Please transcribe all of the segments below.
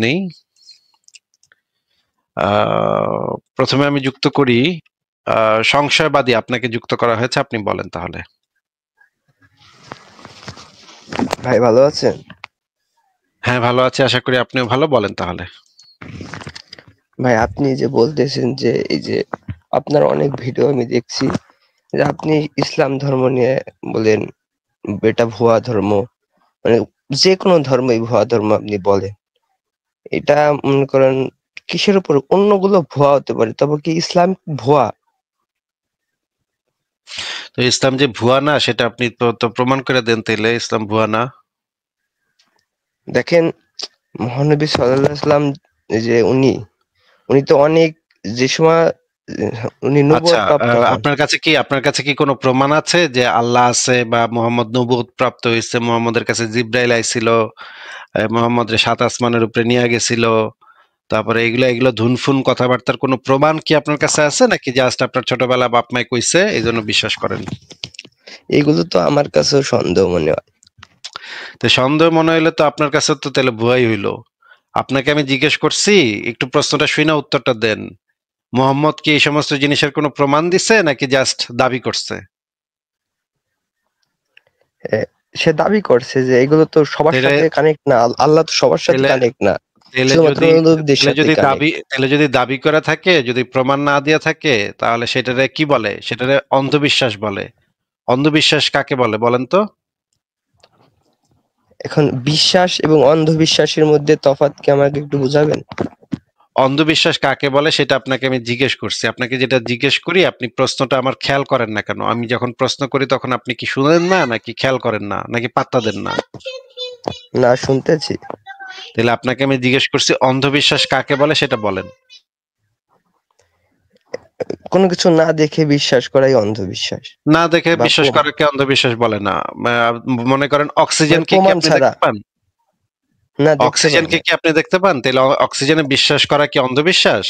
নেই। প্রথমে আমি যুক্ত করি সংশয়বাদী। আপনাকে যুক্ত করা হয়েছে, আপনি বলেন তাহলে। ভাই ভালো আছেন? হ্যাঁ, ভালো আছি, আশা করি আপনিও ভালো। বলেন তাহলে। ভাই আপনি যে বলতেছেন যে এই যে আপনার অনেক ভিডিও আমি দেখছি যে আপনি ইসলাম ধর্ম নিয়ে বলেন এটা ভুয়া ধর্ম, মানে যে কোনো ধর্মই ভুয়া ধর্ম আপনি বলেন। এটা মনে করেন কিসের উপর? অন্যগুলো ভুয়া হতে পারে, তবে কি ইসলাম ভুয়া? তো ইসলাম যে ভুয়া না, সেটা আপনি তো প্রমাণ করে দেন তাইলে ইসলাম ভুয়া না। দেখেন, মহানবী সাল্লাল্লাহু আলাইহি সাল্লাম যে উনি উনি তো অনেক, যে সময় উনি আচ্ছা, নবুয়ত প্রাপ্ত হন। আপনার কাছে কি কোনো প্রমাণ আছে যে আল্লাহ আছে বা মোহাম্মদ নবুয়ত প্রাপ্ত হয়েছে, মোহাম্মদের কাছে জিব্রাইল আইছিল, মোহাম্মদের সাত আসমানের উপরে নিয়ে গেছিল, তারপরে এগুলো এগুলো ধুনফুন কথাবার্তার কোনো প্রমাণ কি আপনার কাছে আছে, নাকি জাস্ট আপনার ছোটবেলা বাপ মাই কইছে এই জন্য বিশ্বাস করেন? এগুলো তো আমার কাছেও সন্দেহ মনে হয়। তো সন্দেহ মনে হইলে তো আপনার কাছে তো তাহলে ভুয়াই হইলো। আপনাকে আমি জিজ্ঞেস করছি, একটু প্রশ্নটা শুনে উত্তরটা দেন। মোহাম্মদ কি এই সমস্ত জিনিসের কোনো প্রমাণ দিছে নাকি জাস্ট দাবি করছে? এ, সে দাবি করছে যে এগুলো তো সবার তাহলে সাথে কানেক্ট না, আল্লাহ তো সবার সাথে তাহলে কানেক্ট না, তাহলে শুধুমাত্র যদি নবীদের তাহলে সাথে যদি কানেক্ট। দাবি তাহলে যদি দাবি করা থাকে, যদি প্রমাণ না দিয়া থাকে, তাহলে সেটারে কি বলে? সেটারে অন্ধবিশ্বাস বলে। অন্ধবিশ্বাস কাকে বলে বলেন তো? এখন বিশ্বাস এবং অন্ধবিশ্বাসের মধ্যে তফাৎ কি আমাকে একটু বুঝাবেন? অন্ধবিশ্বাস কাকে বলে সেটা আপনাকে আমি জিজ্ঞেস করছি। আপনাকে যেটা জিজ্ঞেস করি আপনি প্রশ্নটা আমার খেয়াল করেন না কেন? আমি যখন প্রশ্ন করি তখন আপনি কি শুনেন না, নাকি খেয়াল করেন না, নাকি পাত্তা দেন না? না, শুনতেছি। তাহলে আপনাকে আমি জিজ্ঞেস করছি অন্ধবিশ্বাস কাকে বলে সেটা বলেন। কোনো কিছু না দেখে বিশ্বাস করাই অন্ধবিশ্বাস। না দেখে বা বিশ্বাস করাকে অন্ধবিশ্বাস বলে না। মনে করেন মানে অক্সিজেনকে কি প্রমাণ আপনি ছাড়া। দেখতে পান? না, দেখতে পাই অক্সিজেনকে না। কি আপনি দেখতে পান? তাহলে অক্সিজেনে বিশ্বাস করা কি অন্ধবিশ্বাস?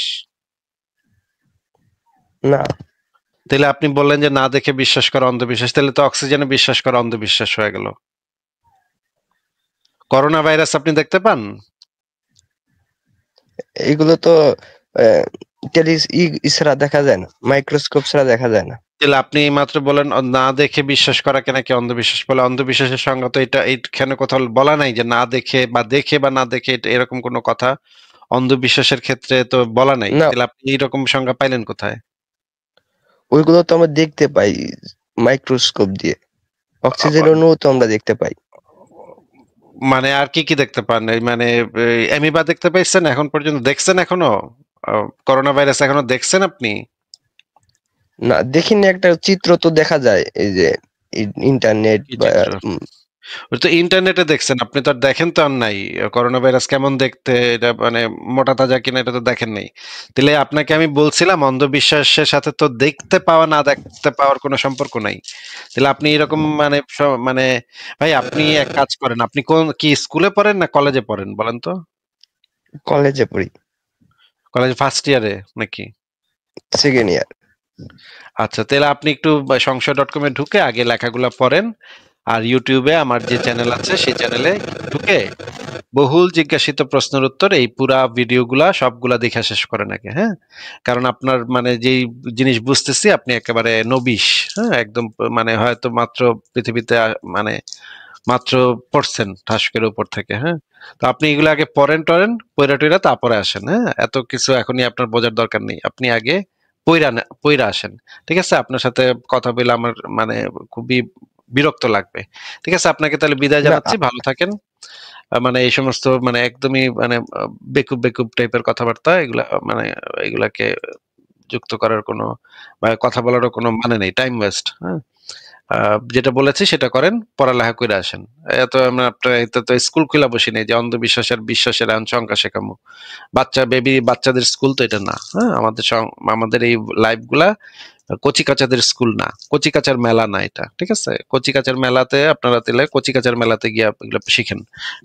না। তাহলে আপনি বললেন যে না দেখে বিশ্বাস করা অন্ধবিশ্বাস, তাহলে তো অক্সিজেনে বিশ্বাস করা অন্ধবিশ্বাস হয়ে গেল। করোনা ভাইরাস আপনি দেখতে পান? এগুলো তো ছাড়া দেখা যায় না, মাইক্রোস্কোপ ছাড়া দেখা যায় না। তাহলে আপনি মাত্র বলেন না দেখে বিশ্বাস করাকে নাকি অন্ধবিশ্বাস বলে। অন্ধবিশ্বাসের সংজ্ঞা তো এটা এইখানে কোথাও বলা নাই যে না দেখে বা না দেখে, এটা এরকম কোনো কথা অন্ধবিশ্বাসের ক্ষেত্রে তো বলা নাই। না, তাহলে আপনি এইরকম সংজ্ঞা পাইলেন কোথায়? ওইগুলো তো আমরা দেখতে পাই মাইক্রোস্কোপ দিয়ে। অক্সিজেন আবার অণুও তো আমরা দেখতে পাই। মানে আর কি কি দেখতে পান? এই মানে অ্যামিবা দেখতে পাইছেন এখন পর্যন্ত? দেখছেন এখনো? করোনা ভাইরাস এখনো দেখছেন আপনি? না, দেখিনি, একটা চিত্র তো দেখা যায় এই যে ইন্টারনেট কি বা চিত্র? উম, ওই তো ইন্টারনেটে দেখছেন, আপনি তো আর দেখেন তো আর নাই। করোনা ভাইরাস কেমন দেখতে, এটা মানে মোটা তাজা কিনা এটা তো দেখেন নাই। তাহলে আপনাকে আমি বলছিলাম অন্ধবিশ্বাসের সাথে তো দেখতে পাওয়া না দেখতে পাওয়ার কোনো সম্পর্ক নাই। তাহলে আপনি এরকম মানে মানে ভাই আপনি এক কাজ করেন, আপনি কোন কি স্কুলে পড়েন না কলেজে পড়েন বলেন তো? কলেজে পড়ি। কলেজ ফার্স্ট ইয়ারে নাকি? Second year. আচ্ছা, তাহলে আপনি একটু সংশয়.com এ ঢুকে আগে লেখাগুলা পড়েন। আর ইউটিউবে আমার যে চ্যানেল আছে সেই চ্যানেলে ঢুকে বহুল জিজ্ঞাসিত প্রশ্নের উত্তর এই পুরা ভিডিওগুলা সবগুলা দেখা শেষ করেন আগে, হ্যাঁ? কারণ আপনার মানে যেই জিনিস বুঝতেছি আপনি একেবারে নবিশ, হ্যাঁ? একদম মানে হয়তো মাত্র পৃথিবীতে মানে মাত্র পড়ছেন ঠাস করে উপর থেকে, হ্যাঁ? তো আপনি এগুলো আগে পড়েন টরেন, পইরা টইরা তারপরে আসেন, হ্যাঁ? এত কিছু এখনই আপনার বোঝার দরকার নেই। আপনি আগে পইরা আসেন। ঠিক আছে? আপনার সাথে কথা বলে আমার মানে খুবই বিরক্ত লাগবে। ঠিক আছে? আপনাকে তাহলে বিদায় না, জানাচ্ছি। ভালো থাকেন। মানে এই সমস্ত মানে একদমই মানে বেকুব বেকুব টাইপের কথাবার্তা এগুলা মানে এগুলাকে যুক্ত করার কোনো বা কথা বলারও কোনো মানে নেই। টাইম ওয়েস্ট, হ্যাঁ? যেটা বলেছি সেটা করেন, পড়ালেখা কইরা আসেন। এত আমরা আপনার এতে তো স্কুল খুইলা বসি নাই যে অন্ধবিশ্বাস আর বিশ্বাসের সংখ্যা শেখামু। বাচ্চাদের স্কুল তো এটা না, হ্যাঁ? আমাদের এই লাইফ গুলা কচিকাচাদের স্কুল না, কচিকাচার মেলা না এটা। ঠিক আছে? কচিকাচার মেলাতে আপনারা তাহলে কচিকাচার মেলাতে গিয়া এগুলো শিখেন।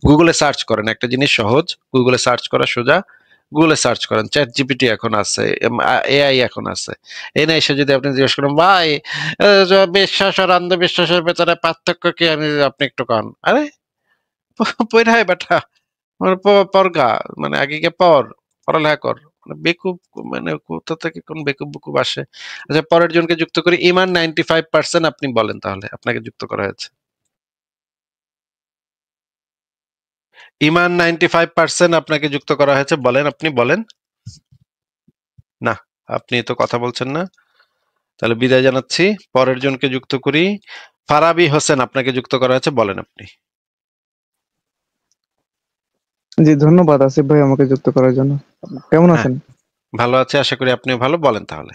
গুগলে সার্চ করেন, একটা জিনিস সহজ, গুগলে সার্চ করা সোজা। গুগলে সার্চ করেন, চ্যাট জিপিটি এখন আছে, এআই এখন আছে। এনে এসে যদি আপনি জিজ্ঞেস করেন ভাই বিশ্বাস আর অন্ধবিশ্বাসের ভেতরে পার্থক্য কি, আপনি একটু কন, আরে পইরা বেটা মানে পড়গা, মানে আগে গিয়ে পড়ালেখা কর। মানে বেকুব, মানে কোথা থেকে কোন বেকুব বুকুব আসে? আচ্ছা, পরের জনকে যুক্ত করি। ইমান 95% আপনি বলেন তাহলে, আপনাকে যুক্ত করা হয়েছে। ইমান 95% আপনাকে যুক্ত করা হয়েছে, বলেন, আপনি বলেন। না, আপনি তো কথা বলছেন না। তাহলে বিদায় জানাচ্ছি। পরের জনকে যুক্ত করি। ফারাবি হোসেন, আপনাকে যুক্ত করা হয়েছে, বলেন আপনি। জি, ধন্যবাদ আসিফ ভাই আমাকে যুক্ত করার জন্য। কেমন হ্যাঁ, আছেন? ভালো আছে, আশা করি আপনিও ভালো। বলেন তাহলে।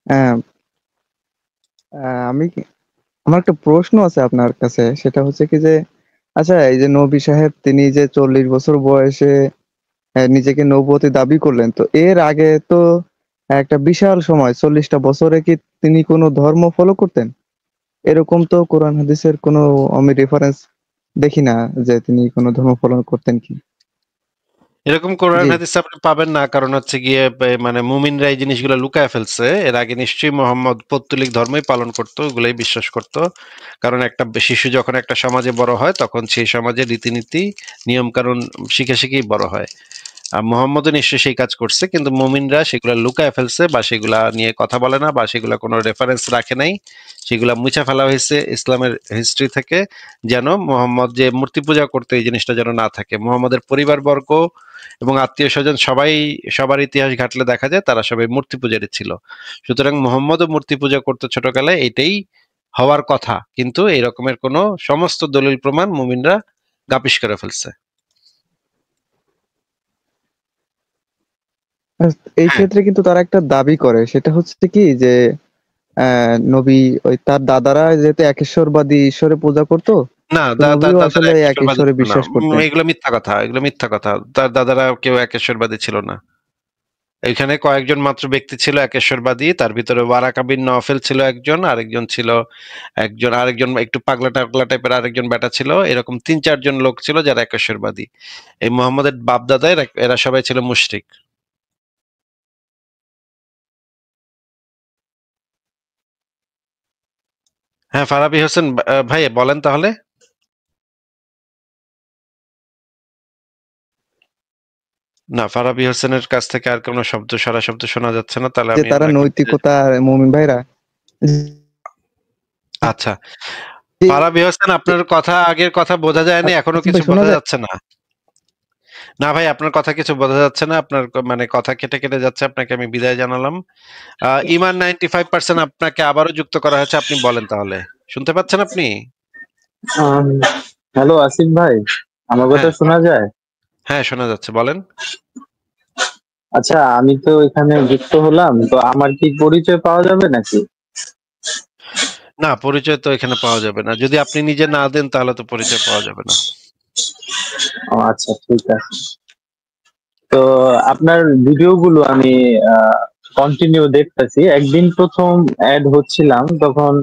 হ্যাঁ, আমার একটা প্রশ্ন আছে আপনার কাছে, সেটা হচ্ছে কি যে আচ্ছা, এই যে নবী সাহেব তিনি যে 40 বছর বয়সে নিজেকে নবুয়তি দাবি করলেন, তো এর আগে তো একটা বিশাল সময় 40টা বছরে কি তিনি কোনো ধর্ম ফলো করতেন? এরকম তো কোরআন হাদিসের কোনো আমি রেফারেন্স দেখি না যে তিনি কোনো ধর্ম পালন করতেন কি। এরকম কোরআন জি। হাদিসে আপনি পাবেন না, কারণ হচ্ছে গিয়ে মানে মুমিনরা এই জিনিসগুলো লুকায় ফেলছে। এর আগে নিশ্চয়ই মোহাম্মদ পৌত্তলিক ধর্মই পালন করতো, ওগুলাই বিশ্বাস করতো। কারণ একটা শিশু যখন একটা সমাজে বড় হয়, তখন সেই সমাজের রীতিনীতি, নিয়ম কানুন শিখে শিখেই বড় হয়। আর মোহাম্মদও নিশ্চয়ই সেই কাজ করছে, কিন্তু মুমিনরা সেগুলা লুকায় ফেলছে, বা সেগুলা নিয়ে কথা বলে না, বা সেগুলা কোনো রেফারেন্স রাখে নাই। সেগুলা মুছে ফেলা হয়েছে ইসলামের হিস্ট্রি থেকে, যেন মোহাম্মদ যে মূর্তি পূজা করতে, এই জিনিসটা যেন না থাকে। মোহাম্মদের পরিবারবর্গ এবং আত্মীয় স্বজন সবাই, সবার ইতিহাস ঘাটলে দেখা যায় তারা সবাই মূর্তি পূজারী ছিল। সুতরাং মোহাম্মদও মূর্তি পূজা করতে ছোটকালে, এটাই হওয়ার কথা। কিন্তু এই রকমের কোনো সমস্ত দলিল প্রমাণ মুমিনরা গাপিস করে ফেলছে। এই হ্যাঁ, ক্ষেত্রে কিন্তু তারা একটা দাবি করে, সেটা হচ্ছে কি যে নবী ওই তার দাদারা যেহেতু একেশ্বরবাদী ঈশ্বরে পূজা করতো, না, তো নবীও তার দাদা আসলে এক একেশ্বরবাদী ঈশ্বরে ছিল না। বিশ্বাস করতেন। এগুলো মিথ্যা কথা, এগুলো মিথ্যা কথা। তার দাদারা কেউ একেশ্বরবাদী ছিল না। এখানে কয়েকজন মাত্র ব্যক্তি ছিল একেশ্বরবাদী। তার ভিতরে ওয়ারাকা বিন নওফেল ছিল একজন, আরেকজন ছিল আরেকজন একটু পাগলা টাগলা টাইপের আরেকজন বেটা ছিল। এরকম 3-4 জন লোক ছিল যারা একেশ্বরবাদী। এই মোহাম্মদের বাপ দাদা এরা সবাই ছিল মুশরিক। হ্যাঁ, ফারাবি হোসেন ভাই বলেন তাহলে। না, ফারাবি হোসেনের কাছ থেকে আর কোনো সারা শব্দ শোনা যাচ্ছে না। তাহলে যে আমি তারা ওনাকে নৈতিকতা, মুমিন ভাইরা। আচ্ছা, জি, ফারাবি হোসেন, আপনার কথা, আগের কথা বোঝা যায়নি, এখনো আসিফ কিছু ভাই শোনা বোঝা যায়? যাচ্ছে না। না ভাই, আপনার কথা কিছু বোঝা যাচ্ছে না। আপনার মানে কথা কেটে কেটে যাচ্ছে। আপনাকে আমি বিদায় জানালাম। ইমান 95% আপনাকে আবারও যুক্ত করা হয়েছে, আপনি বলেন তাহলে। শুনতে পাচ্ছেন আপনি? আম, হ্যালো আসিফ ভাই, আমার কথা হ্যাঁ, শোনা যায়? হ্যাঁ, শোনা যাচ্ছে, বলেন। আচ্ছা, আমি তো এখানে যুক্ত হলাম, তো আমার কি পরিচয় পাওয়া যাবে নাকি? না, পরিচয় তো এখানে পাওয়া যাবে না। যদি আপনি নিজে না দেন তাহলে তো পরিচয় পাওয়া যাবে না। ও আচ্ছা, ঠিক আছে। তো আপনার ভিডিওগুলো আমি কন্টিনিউ দেখতেছি। একদিন প্রথম অ্যাড হচ্ছিলাম, তখন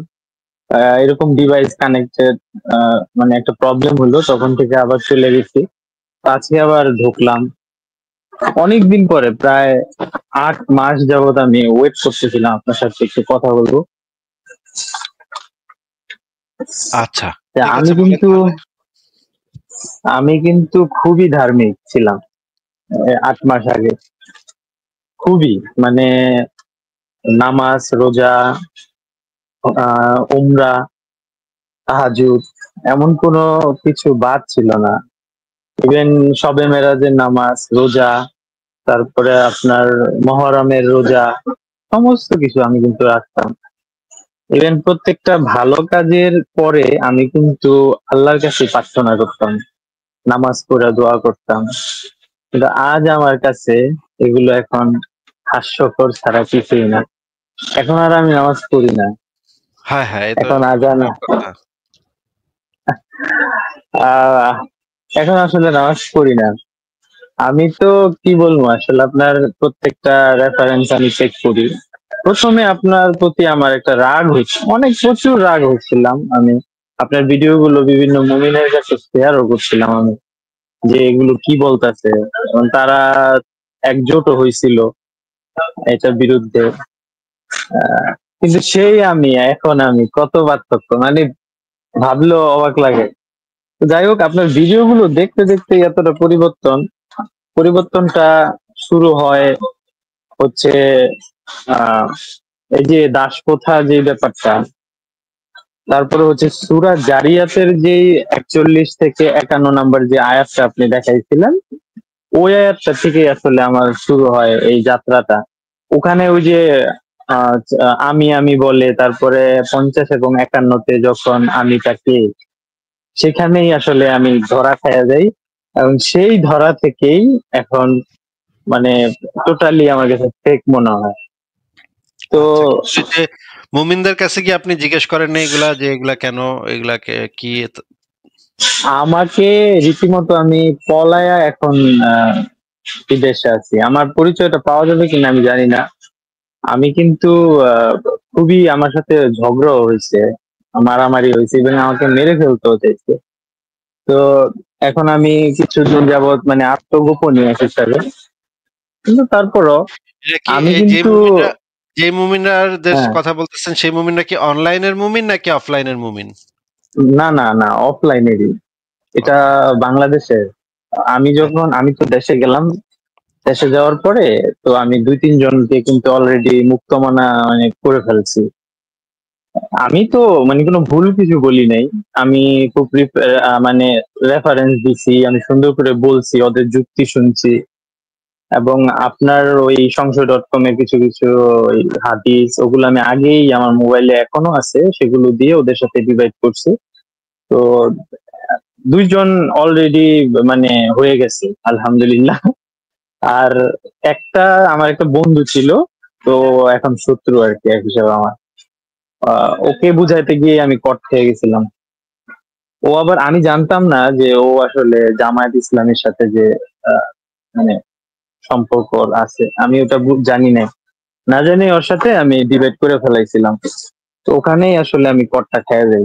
এরকম ডিভাইস কানেক্টেড, মানে একটা প্রবলেম হলো, তখন থেকে আবার চলে গেছি। আজকে আবার ঢুকলাম অনেকদিন পরে, প্রায় 8 মাস যাবত আমি ওয়েট করতেছিলাম আপনার সাথে একটু কথা বলবো। আচ্ছা, তা ঠিক আমি আছে, বলেন কিন্তু তাহলে। আমি কিন্তু খুবই ধার্মিক ছিলাম 8 মাস আগে। খুবই, মানে নামাজ, রোজা, উমরা, তাহাজ্জুদ, এমন কোনো কিছু বাদ ছিল না। ইভেন শবে মেরাজের নামাজ, রোজা, তারপরে আপনার মহরমের রোজা, সমস্ত কিছু আমি কিন্তু রাখতাম। ইভেন প্রত্যেকটা ভালো কাজের পরে আমি কিন্তু আল্লাহর কাছে প্রার্থনা করতাম, নামাজ পড়ে দোয়া করতাম। কিন্তু আজ আমার কাছে এগুলো এখন হাস্যকর ছাড়া কিছুই না। এখন আর আমি নামাজ পড়ি না। হ্যাঁ, হ্যাঁ, এ তো এখন খুবই আজান, খারাপ কথা। আহ এখন আসলে নামাজ পড়ি না। আমি তো কি বলবো, আসলে আপনার প্রত্যেকটা রেফারেন্স আমি চেক করি। প্রথমে আপনার প্রতি আমার একটা রাগ হয়েছে, অনেক প্রচুর রাগ হচ্ছিলাম আমি। আপনার ভিডিও গুলো বিভিন্ন মুমিনের কাছে শেয়ারও করছিলাম আমি, যে এগুলো কি বলতেছে। তারা একজোটও হয়েছিল এটার বিরুদ্ধে। আহ, কিন্তু সেই আমি, এখন আমি কত পার্থক্য, মানে ভাবলেও অবাক লাগে তো যাই হোক, আপনার ভিডিওগুলো দেখতে দেখতে এতটা পরিবর্তনটা শুরু হয় হচ্ছে আহ এই যে দাসপ্রথা যে ব্যাপারটা, তারপরে হচ্ছে সূরা জারিয়াতের যে 41 থেকে 51 নম্বর যে আয়াতটা আপনি দেখাইছিলেন, ওই আয়াতটা থেকে আসলে আমার শুরু হয় এই যাত্রাটা। ওখানে ওই যে আহ, আমি আমি বলে, তারপরে 50 এবং 51-তে যখন আমিটাকে, সেখানেই আসলে আমি ধরা খাইয়া যাই, এবং সেই ধরা থেকেই এখন মানে টোটালি আমার কাছে ফেক মনে হয়। তো আচ্ছা, কিন্তু এই যে মুমিনদের কাছে কি আপনি জিজ্ঞেস করেন না এগুলা, যে এগুলা কেন, এগুলাকে কি আমাকে রীতিমতো আমি পলায়া এখন বিদেশে আছি। আমার পরিচয়টা পাওয়া যাবে কিনা আমি জানি না। আমি কিন্তু খুবই, আমার সাথে ঝগড়া হয়েছে, মারামারি হয়েছে, এবং আমাকে মেরে ফেলতেও চাইছে। তো এখন আমি কিছুদিন যাবত মানে আত্মগোপনীয় হিসাবে, কিন্তু তারপরও এটা কি আমি এই কিন্তু যে মুমিনরার হ্যাঁ, কথা বলতেছেন, সেই মুমিনরা কি অনলাইনের মুমিন নাকি অফলাইনের মুমিন? না না না, অফলাইনেরই। এটা অফলাইন। বাংলাদেশের। আমি তো দেশে গেলাম, দেশে যাওয়ার পরে তো আমি 2-3 জনকে কিন্তু অলরেডি মুক্তমনা মানে করে ফেলছি। আমি তো মানে কোনো ভুল কিছু বলি নাই। আমি খুব মানে রেফারেন্স দিছি, আমি সুন্দর করে বলছি, ওদের যুক্তি শুনছি, এবং আপনার ওই সংশয়.com এর কিছু কিছু ওই হাদিস, ওগুলো আমি আগেই আমার মোবাইলে এখনো আছে, সেগুলো দিয়ে ওদের সাথে ডিভাইড করছি। তো 2 জন অলরেডি মানে হয়ে গেছে আলহামদুলিল্লাহ। আর আমার একটা বন্ধু ছিল, তো এখন শত্রু আর কি এক হিসাবে আমার। ওকে বুঝাইতে গিয়ে আমি কট খেয়ে গেছিলাম। ও আবার, আমি জানতাম না যে ও আসলে জামায়াত ইসলামের সাথে যে মানে সম্পর্ক আছে, আমি ওটা জানি না। না জানি ওর সাথে আমি ডিবেট করে ফেলাইছিলাম। তো ওখানেই আসলে আমি কটটা খেয়ে যাই।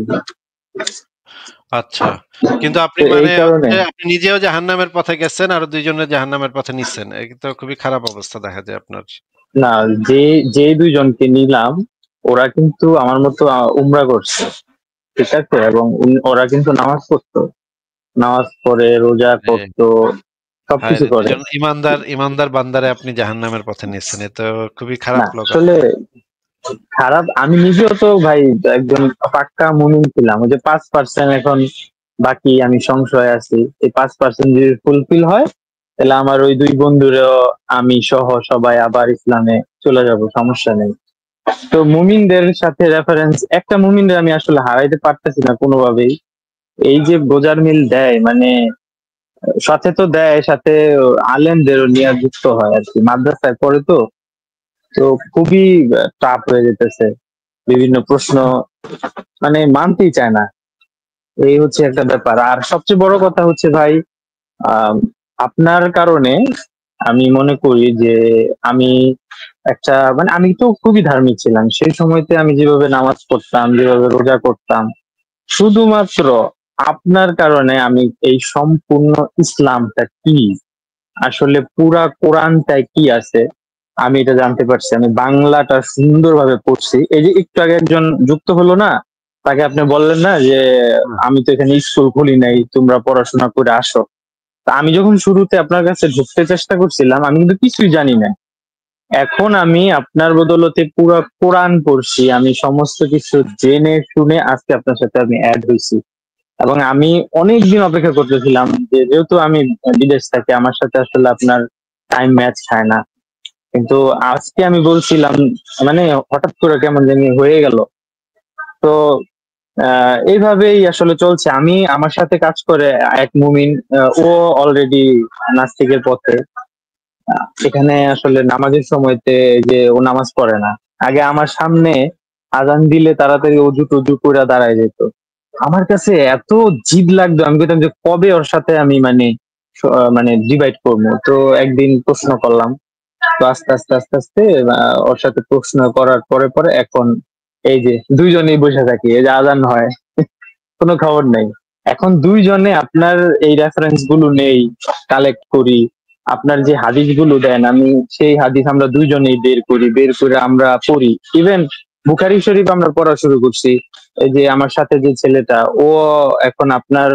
আচ্ছা, কিন্তু আপনি তো এই মানে কারণে হচ্ছে আপনি নিজেও জাহান্নামের পথে গেছেন, আর 2 জনের জাহান্নামের পথে নিচ্ছেন। এটা তো খুবই খারাপ অবস্থা দেখা যায় আপনার। না, যে যে 2 জনকে নিলাম, ওরা কিন্তু আমার মতো উমরা করছে, ঠিক আছে, এবং ওরা কিন্তু নামাজ পড়তো, নামাজ পড়ে, রোজা এ, করতো, সবকিছু হায়রে, করে। 2 জন ইমানদার ইমানদার বান্দারে আপনি জাহান্নামের পথে নিচ্ছেন, এ তো খুবই না খারাপ লোক আসলে আপনার। খারাপ, আমি নিজেও তো ভাই একজন পাক্কা মুমিন ছিলাম। ওই যে 5% এখন বাকি, আমি সংশয় আছি। এই 5% যদি ফুলফিল হয়, তাহলে আমার ওই 2 বন্ধুরেও আমি সহ সবাই আবার ইসলামে চলে যাব, সমস্যা নেই। তো মুমিনদের সাথে রেফারেন্স, একটা মুমিনদের আমি আসলে হারাইতে পারতেছি না কোনোভাবেই। এই যে বোঝার মিল দেয়, মানে সাথে তো দেয়, সাথে আলেমদেরও নিয়ে যুক্ত হয় আর কি, মাদ্রাসায় পড়ে তো। তো খুবই টাফ হয়ে যেতেছে, বিভিন্ন প্রশ্ন মানে মানতেই চায় না। এই হচ্ছে একটা ব্যাপার। আর সবচেয়ে বড় কথা হচ্ছে ভাই, আম, আপনার কারণে আমি মনে করি যে আমি মানে আমি তো খুবই ধার্মিক ছিলাম সেই সময়তে। আমি যেভাবে নামাজ পড়তাম, যেভাবে রোজা করতাম, শুধুমাত্র আপনার কারণে আমি এই সম্পূর্ণ ইসলামটা কি, আসলে পুরা কোরআনটায় কি আছে, আমি এটা জানতে পারছি। আমি বাংলাটা সুন্দরভাবে পড়ছি। এই যে একটু আগে একজন যুক্ত হলো না, তাকে আপনি বললেন না যে হুম। আমি তো এখানে স্কুল খুলি নাই, তোমরা পড়াশোনা করে আসো। তা আমি যখন শুরুতে আপনার কাছে ঢুকতে চেষ্টা করছিলাম, আমি কিন্তু কিছুই জানি না। এখন আমি আপনার বদলতে পুরো কোরআন পড়ছি, আমি সমস্ত কিছু জেনে শুনে আজকে আপনার সাথে আমি অ্যাড হয়েছি। এবং আমি অনেকদিন অপেক্ষা করতেছিলাম যে, যেহেতু আমি বিদেশ থাকি, আমার সাথে আসলে আপনার টাইম ম্যাচ খায় না। কিন্তু আজকে আমি বলছিলাম, মানে হঠাৎ করে কেমন জানি হয়ে গেল। তো এইভাবেই আসলে চলছে। আমি, আমার সাথে কাজ করে এক মুমিন, ও অলরেডি নাস্তিকের পথে। এখানে আসলে নামাজের সময়তে যে ও নামাজ পড়ে না, আগে আমার সামনে আজান দিলে তাড়াতাড়ি অজু টজু করে দাঁড়ায় যেত। আমার কাছে এত জিদ লাগতো, আমি বলতাম যে কবে ওর সাথে আমি মানে মানে ডিভাইড করবো। তো একদিন প্রশ্ন করলাম, তো আস্তে আস্তে আস্তে আস্তে ওর সাথে প্রশ্ন করার পরে পরে এখন এই যে 2 জনেই বসে থাকি, এই যে আজান হয়, কোনো খবর নেই। এখন 2 জনে আপনার এই রেফারেন্স গুলো নেই, কালেক্ট করি। আপনার যে হাদিস গুলো দেন, আমি সেই হাদিস আমরা 2 জনেই বের করি, বের করে আমরা পড়ি। ইভেন বুখারি শরীফ আমরা পড়া শুরু করছি। এই যে আমার সাথে যে ছেলেটা, ও এখন আপনার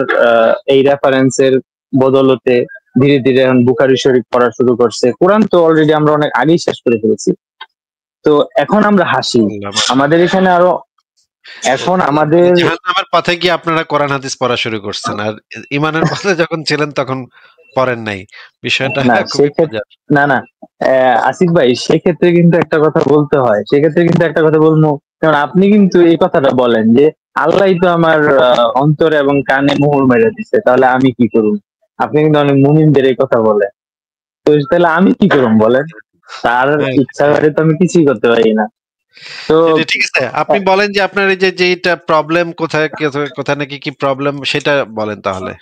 এই রেফারেন্সের বদলতে ধীরে ধীরে এখন বুখারী শরীফ পড়া শুরু করছে। কোরআন তো অলরেডি আমরা অনেক আগেই শেষ করে ফেলেছি। তো এখন আমরা হাসি, আমাদের এখানে আরো এখন আমাদের জাহান্নামের পথে গিয়ে আপনারা কোরআন হাদিস পড়া শুরু করছেন, আর ইমানের পথে যখন ছিলেন তখন পড়েন নাই। বিষয়টা না খুবই সেক্ষেত্রে মজার। না আসিফ ভাই, সেক্ষেত্রে কিন্তু একটা কথা বলতে হয়, সেক্ষেত্রে কিন্তু একটা কথা বলবো। কারণ আপনি কিন্তু এই কথাটা বলেন যে আল্লাহই তো আমার অন্তরে এবং কানে মোহর মেরে দিছে, তাহলে আমি কি করব? আপনি কিন্তু অনেক মুমিনদের এই কথা বলেন। তো তাহলে আমি কি করব বলেন? তার হ্যাঁ, ইচ্ছা করে তো আমি কিছুই করতে পারি না। তো এটা ঠিক আছে। আপনি বলেন যে আপনার এই যে যেটা প্রবলেম, কোথায় কোথায় নাকি কি প্রবলেম, সেটা বলেন তাহলে।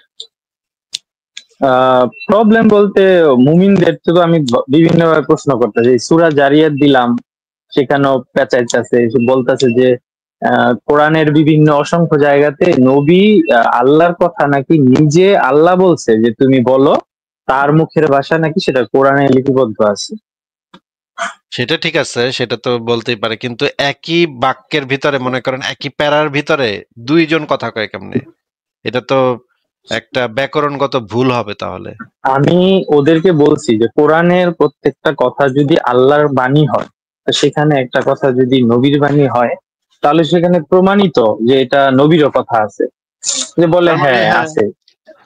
প্রবলেম বলতে মুমিনদের তো আমি বিভিন্ন ভাবে প্রশ্ন করতেছি। সূরা জারিয়াত দিলাম, সেখানেও পেঁচাইতেছে, বলতেছে যে কোরআনের বিভিন্ন অসংখ্য জায়গাতে নবী আল্লাহর কথা নাকি নিজে আল্লাহ বলছে যে তুমি বলো, তার মুখের ভাষা নাকি সেটা কোরআনে লিপিবদ্ধ আছে। সেটা ঠিক আছে, সেটা তো বলতেই পারে, কিন্তু একই বাক্যের ভিতরে, মনে করেন একই প্যারার ভিতরে দুইজন কথা কয় কেমনে? এটা তো একটা ব্যাকরণগত ভুল হবে তাহলে। আমি ওদেরকে বলছি যে কোরআনের প্রত্যেকটা কথা যদি আল্লাহর বাণী হয়, তো সেখানে একটা কথা যদি নবীর বাণী হয়, তাহলে সেখানে প্রমাণিত যে এটা নবীরও কথা আছে। যে বলে তার মানে হ্যাঁ হ্যাঁ, আছে।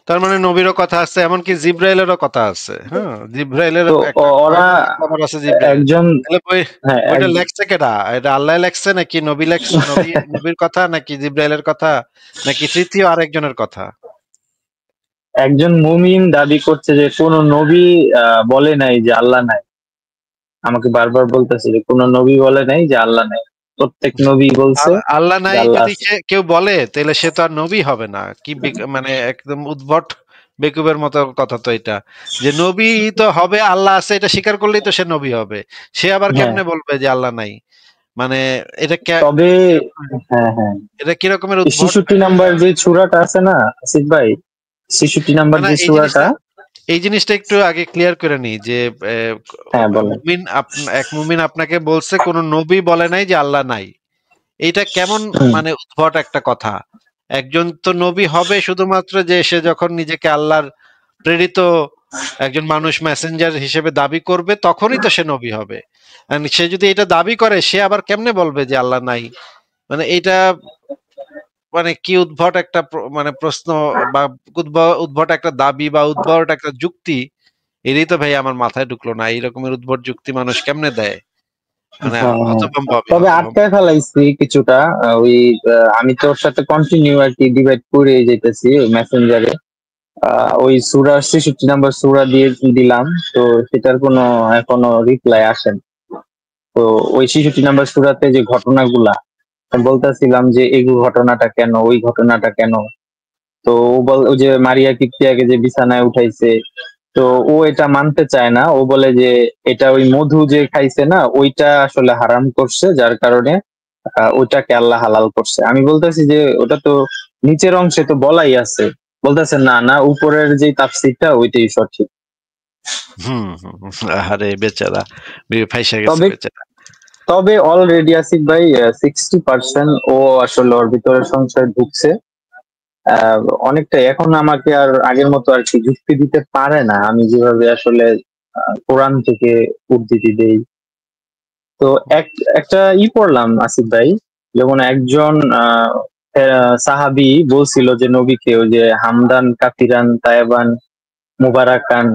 তার মানে নবীরও কথা আছে, এমনকি জিব্রাইলেরও কথা আছে। হ্যাঁ, জিব্রাইলের তো একটা ওরা খবর আছে জিব্রাইল। একজন, তাহলে হ্যাঁ বইটা লেখছে কেডা? এটা আল্লাহ লেখছে নাকি নবী লেখছে? নবীর কথা নাকি জিব্রাইলের কথা নাকি তৃতীয় আরেকজনের কথা? একজন মুমিন দাবি করছে যে কোন নবী বলে নাই যে আল্লাহ নাই। আমাকে বারবার বলতেছে যে কোন নবী বলে নাই যে আল্লাহ নাই, প্রত্যেক নবী বলছে আল্লাহ যে নাই আল্লাহ যদি আছে। কেউ বলে, তাহলে সে তো আর নবী হবে না। কি মানে একদম উদ্ভট বেকুবের মতো কথা তো এটা, যে নবী তো হবে আল্লাহ আছে এটা স্বীকার করলেই তো সে নবী হবে। সে আবার হ্যাঁ, কেমনে বলবে যে আল্লাহ নাই? মানে এটা তবে হ্যাঁ হ্যাঁ, এটা কি রকমের এই উদ্ভট? 66 নাম্বার যে সূরাটা আছে না আসিফ ভাই, 66 নাম্বার না না, যে এই সূরাটা, জিনিসটা, এই জিনিসটা একটু আগে ক্লিয়ার করে নিই যে হ্যাঁ বলেন। মুমিন এক মুমিন আপনাকে বলছে কোন নবী বলে নাই যে আল্লাহ নাই। এইটা কেমন হুম, মানে উদ্ভট একটা কথা। একজন তো নবী হবে শুধুমাত্র যে সে যখন নিজেকে আল্লাহর প্রেরিত একজন মানুষ, মেসেঞ্জার হিসেবে দাবি করবে, তখনই তো সে নবী হবে। And সে যদি এটা দাবি করে, সে আবার কেমনে বলবে যে আল্লাহ নাই? মানে এটা মানে কি উদ্ভট একটা মানে প্রশ্ন, বা উদ্ভট একটা দাবি বা উদ্ভট একটা যুক্তি। এটাই তো ভাই আমার মাথায় ঢুকলো না, এই রকমের উদ্ভট যুক্তি মানুষ কেমনে দেয়? মানে হ্যাঁ হ্যাঁ। হতভম্ব আমি, তবে হতভম্ব। আটকায় ফেলাইছি কিছুটা, ওই আমি তোর সাথে কন্টিনিউ আর কি ডিবেট করে যেতেছি ওই মেসেঞ্জারে। ওই সূরা 66 নাম্বার সূরা দিয়ে দিলাম, তো সেটার কোনো এখনো রিপ্লাই আসেন। তো ওই 66 নাম্বার সূরাতে যে ঘটনাগুলা বলতেছিলাম যে এই ঘটনাটা কেন, ওই ঘটনাটা কেন, তো ওই যে মারিয়া কিপ্তিয়াকে যে বিছানায় উঠাইছে, তো ও এটা মানতে চায় না। ও বলে যে এটা ওই মধু যে খাইছে না, ওইটা আসলে হারাম করছে, যার কারণে ওইটাকে আল্লাহ হালাল করছে। আমি বলতেছি যে ওটা তো নিচের অংশে তো বলাই আছে। বলতেছে না না, উপরের যে তাফসীরটা ওইটাই সঠিক। হুম হুম হুম, আরে বেচারা, ফাইসা গেছে তবে বেচারা। তবে অলরেডি আসিফ ভাই 60% ও আসলে ওর ভিতরে সংশয় ঢুকছে। অনেকটা এখন আমাকে আর আগের মতো আর কি যুক্তি দিতে পারে না, আমি যেভাবে আসলে কোরআন থেকে উদ্ধৃতি দেই। তো একটা পড়লাম আসিফ ভাই, যেমন একজন সাহাবী বলছিল যে নবীকে, ওই যে হামদান কাফিরান তায়েবান মুবারাকান,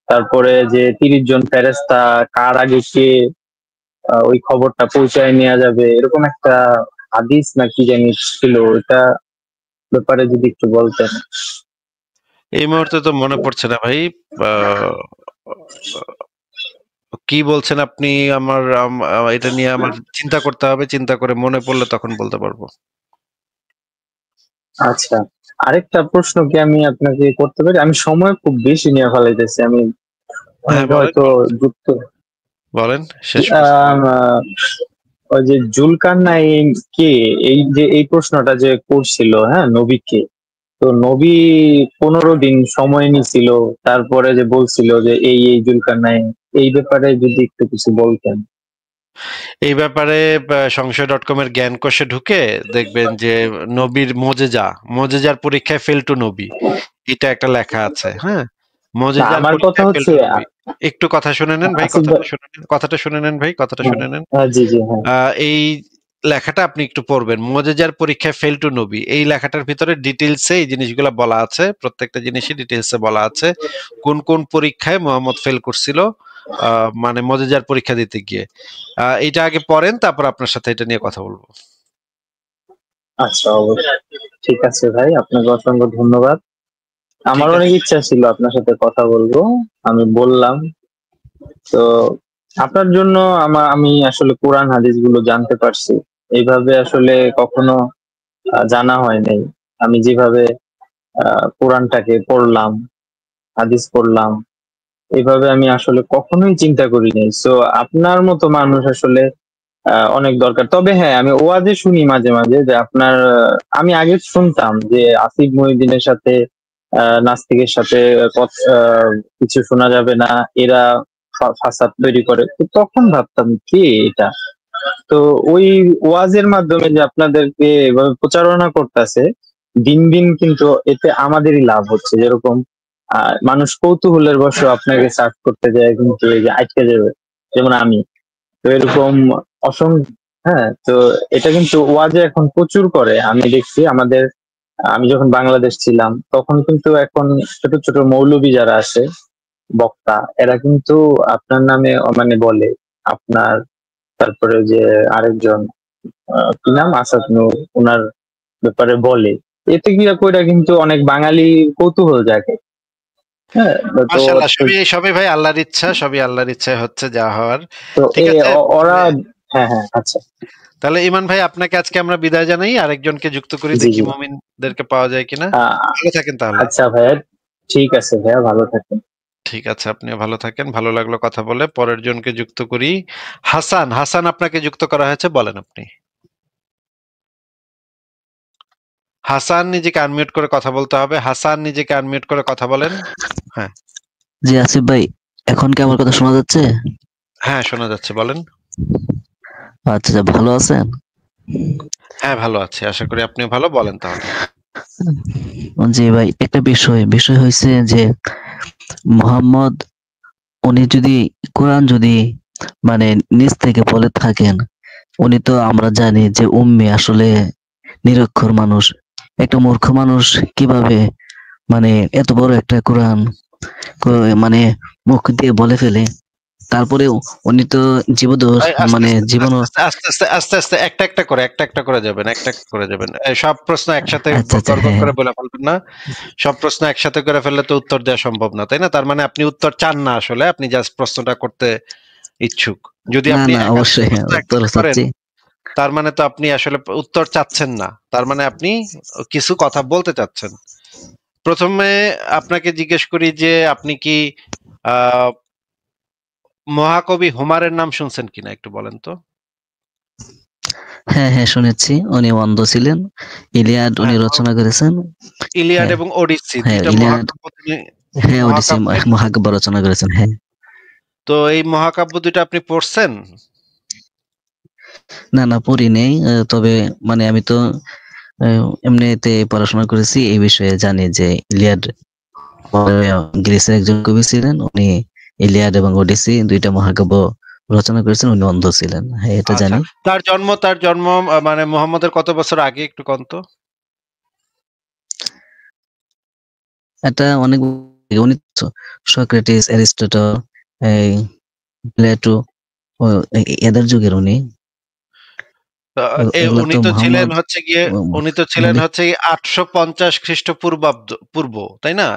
তারপরে যে 30 জন ফেরেশতা কার আগে কে ওই খবরটা পৌঁছায় নেওয়া যাবে, এরকম একটা হাদিস না কি জানি ছিল। এটা ব্যাপারে যদি একটু বলতেন। এই মুহূর্তে তো মনে পড়ছে না ভাই। আহ, কি বলছেন আপনি? এটা নিয়ে আমার চিন্তা করতে হবে, চিন্তা করে মনে পড়লে তখন বলতে পারবো। আচ্ছা, আরেকটা প্রশ্ন কি আমি আপনাকে করতে পারি? আমি সময় খুব বেশি নিয়ে ফেলাইতেছি, আমি হ্যাঁ বলেন, হয়তো যুক্ত। বলেন শেষ প্রশ্ন। আম, আহ, ওই যে জুলকারনাইন কে, এই যে এই প্রশ্নটা যে করছিল, হ্যাঁ নবীকে, তো নবী 15 দিন সময় নিছিল, তারপরে যে বলছিল যে এই জুলকারনাইন, এই ব্যাপারে যদি একটু কিছু বলতেন। এই ব্যাপারে সংশয়.com এর জ্ঞানকোষে ঢুকে দেখবেন যে নবীর মোজেজার পরীক্ষায় ফেল টু নবী, এটা একটা লেখা আছে। হ্যাঁ, না, মোজেজার আমার কথা পরীক্ষায় ফেল হচ্ছে টু নবী। একটু কথা শুনে নেন ভাই, আসিফ ভাই। কথাটা শুনে নেন ভাই, কথাটা হ্যাঁ, শুনে নেন। হ্যাঁ, জি জি, হ্যাঁ। এই লেখাটা আপনি একটু পড়বেন, মোজেজার পরীক্ষায় ফেল টু নবী। এই লেখাটার ভিতরে ডিটেলসে এই জিনিসগুলো বলা আছে, প্রত্যেকটা জিনিসই ডিটেলসে বলা আছে, কোন কোন পরীক্ষায় মোহাম্মদ ফেল করছিল, মানে মোজেজার পরীক্ষা দিতে গিয়ে। এটা আগে পড়েন, তারপর আপনার সাথে এটা নিয়ে কথা বলবো। আচ্ছা, অবশ্যই। ঠিক আছে ভাই, আপনাকে অসংখ্য ধন্যবাদ। আমার ঠিক অনেক আছে। ইচ্ছা ছিল আপনার সাথে কথা বলবো, আমি বললাম। তো আপনার জন্য আমি আসলে কোরআন হাদিস গুলো জানতে পারছি, এইভাবে আসলে কখনো জানা হয় নাই। আমি যেভাবে কোরআনটাকে পড়লাম, হাদিস পড়লাম, এইভাবে আমি আসলে কখনোই চিন্তা করি নাই। সো আপনার মতো মানুষ আসলে অনেক দরকার। তবে হ্যাঁ, আমি ওয়াজে শুনি মাঝে মাঝে যে আপনার আমি আগে শুনতাম যে আসিফ মহিউদ্দিনের সাথে নাস্তিকের সাথে কিছু শোনা যাবে না, এরা ফাসাদ তৈরি করে। তো তখন ভাবতাম কি এটা, তো ওই ওয়াজের মাধ্যমে যে আপনাদেরকে এভাবে প্রচারণা করতেছে, দিন দিন কিন্তু এতে আমাদেরই লাভ হচ্ছে। যেরকম মানুষ কৌতূহলের বশে আপনাকে সার্চ করতে যায়, কিন্তু এই যে আটকে যাবে, যেমন আমি। তো এরকম অসংখ্য, হ্যাঁ, তো এটা কিন্তু ওয়াজে এখন প্রচুর করে আমি দেখছি। আমি যখন বাংলাদেশ ছিলাম তখন কিন্তু এখন ছোট ছোট মৌলবি যারা আছে, বক্তা, এরা কিন্তু আপনার নামে মানে বলে আপনার, তারপরে যে আরেকজন কি নাম, আসাদ নূর, ওনার ব্যাপারে বলে। এতে কি কইরা কিন্তু অনেক বাঙালি কৌতূহল জাগে। হ্যাঁ, তো মাশাআল্লাহ, সবই ভাই আল্লাহর ইচ্ছা, সবই আল্লাহর ইচ্ছায় হচ্ছে যা হওয়ার। তো ঠিক আছে, ওরা, তাহলে হ্যাঁ হ্যাঁ, আচ্ছা, ইমান ভাই, আপনাকে আজকে আমরা বিদায় জানাই, আরেকজনকে যুক্ত করি, জি দেখি জি। মুমিনদেরকে পাওয়া যায় কিনা। ভালো থাকেন তাহলে। আচ্ছা ভাইয়া, ঠিক আছে ভাইয়া, ভালো থাকেন। ঠিক আছে, আপনিও ভালো থাকেন, ভালো লাগলো কথা বলে। পরের জনকে যুক্ত করি। হাসান আপনাকে যুক্ত করা হয়েছে, বলেন আপনি। হাসান, নিজেকে আনমিউট করে কথা বলতে হবে। হাসান, নিজেকে আনমিউট করে কথা বলেন। হ্যাঁ জি আসিফ ভাই, এখন কি আমার কথা শোনা যাচ্ছে? হ্যাঁ, শোনা যাচ্ছে, বলেন। আচ্ছা আচ্ছা, ভালো আছেন? হ্যাঁ, ভালো আছি, আশা করি আপনিও ভালো। বলেন তাহলে। জি ভাই, একটা বিষয় হয়েছে যে মোহাম্মদ, উনি যদি কোরআন যদি মানে নিজ থেকে বলে থাকেন, উনি তো আমরা জানি যে উম্মি, আসলে নিরক্ষর মানুষ, একটা মূর্খ মানুষ কিভাবে মানে এত বড় একটা কোরআন মানে মুখ দিয়ে বলে ফেলে। তারপরেও উনি তো জীবদোষ, এই আস্তে মানে আস্তে জীবন। আস্তে আস্তে একটা একটা করে যাবেন, একটা একটা করে যাবেন। সব প্রশ্ন একসাথে আচ্ছা আচ্ছা, গড়গড় হ্যাঁ করে বলে ফেলবেন না। সব প্রশ্ন একসাথে করে ফেললে তো উত্তর দেওয়া সম্ভব না, তাই না? তার মানে আপনি উত্তর চান না, আসলে আপনি জাস্ট প্রশ্নটা করতে ইচ্ছুক। যদি না আপনি না, একাধিক অবশ্যই হ্যাঁ, প্রশ্ন উত্তর একসাথে করেন, চাচ্ছি। তার মানে তো আপনি আসলে উত্তর চাচ্ছেন না, তার মানে আপনি কিছু কথা বলতে চাচ্ছেন। প্রথমে আপনাকে জিজ্ঞেস করি যে আপনি কি আহ মহাকবি হুমারের নাম শুনছেন কিনা, একটু বলেন তো। হ্যাঁ হ্যাঁ, শুনেছি। উনি অন্ধ ছিলেন। ইলিয়াড উনি হ্যাঁ, রচনা করেছেন। ইলিয়াড হ্যাঁ এবং ওডিসি হ্যাঁ, দুইটা ইলিয়াড, মহাকাব্য তিনি হ্যাঁ ওডিসি মহাকাব্যের। মহাকাব্য রচনা করেছেন, হ্যাঁ। তো এই মহাকাব্য দুইটা আপনি পড়ছেন? না না, পড়ি নেই। তবে মানে আমি তো এমনিতে পড়াশোনা করেছি, এই বিষয়ে জানি যে ইলিয়াড গ্রিসের একজন কবি ছিলেন। উনি ইলিয়াড এবং ওডিসি দুইটা মহাকাব্য রচনা করেছেন। উনি অন্ধ ছিলেন, হ্যাঁ এটা আচ্ছা, জানি। তার জন্ম মানে মোহাম্মদের কত বছর আগে, একটু কন তো। এটা অনেক উনি সক্রেটিস, অ্যারিস্টটল, এই প্লেটো, এদের যুগের উনি। এগুলা উনি তো তো ছিলেন মোহাম্মদ হচ্ছে গিয়ে, উম, উনি তো ছিলেন উনি, হচ্ছে 850 খ্রিস্টপূর্বাব্দ পূর্ব, তাই না?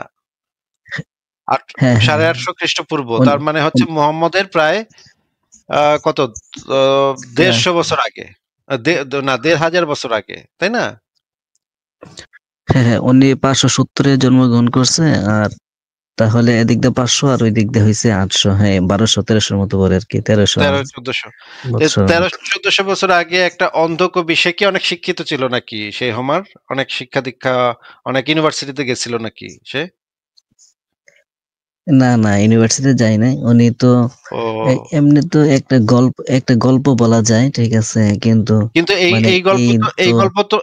হ্যাঁ হ্যাঁ, 850 খ্রিস্টপূর্ব, তার উনি- মানে হচ্ছে মোহাম্মদের প্রায় কত, 150 বছর আগে, না 1500 বছর আগে, তাই না? হ্যাঁ হ্যাঁ, উনি 570-এ জন্মগ্রহণ করছে। আর তাহলে এদিক দিয়ে 500 আর ওই দিক দিয়ে হয়েছে 800, হ্যাঁ 1200-1300 মতো পরে আর কি, 1300 1300-1400। বছর। 1300-1400 বছর আগে একটা অন্ধ কবি, সে কি অনেক শিক্ষিত ছিল নাকি? সেই হোমার অনেক শিক্ষা দীক্ষা, অনেক ইউনিভার্সিটিতে গেছিল নাকি সে? না না ইউনিভার্সিটিতে যাই নাই, উনি তো ও এমনি তো একটা গল্প বলা যায়, ঠিক আছে, কিন্তু কিন্তু এই মানে এই গল্প এই তো তো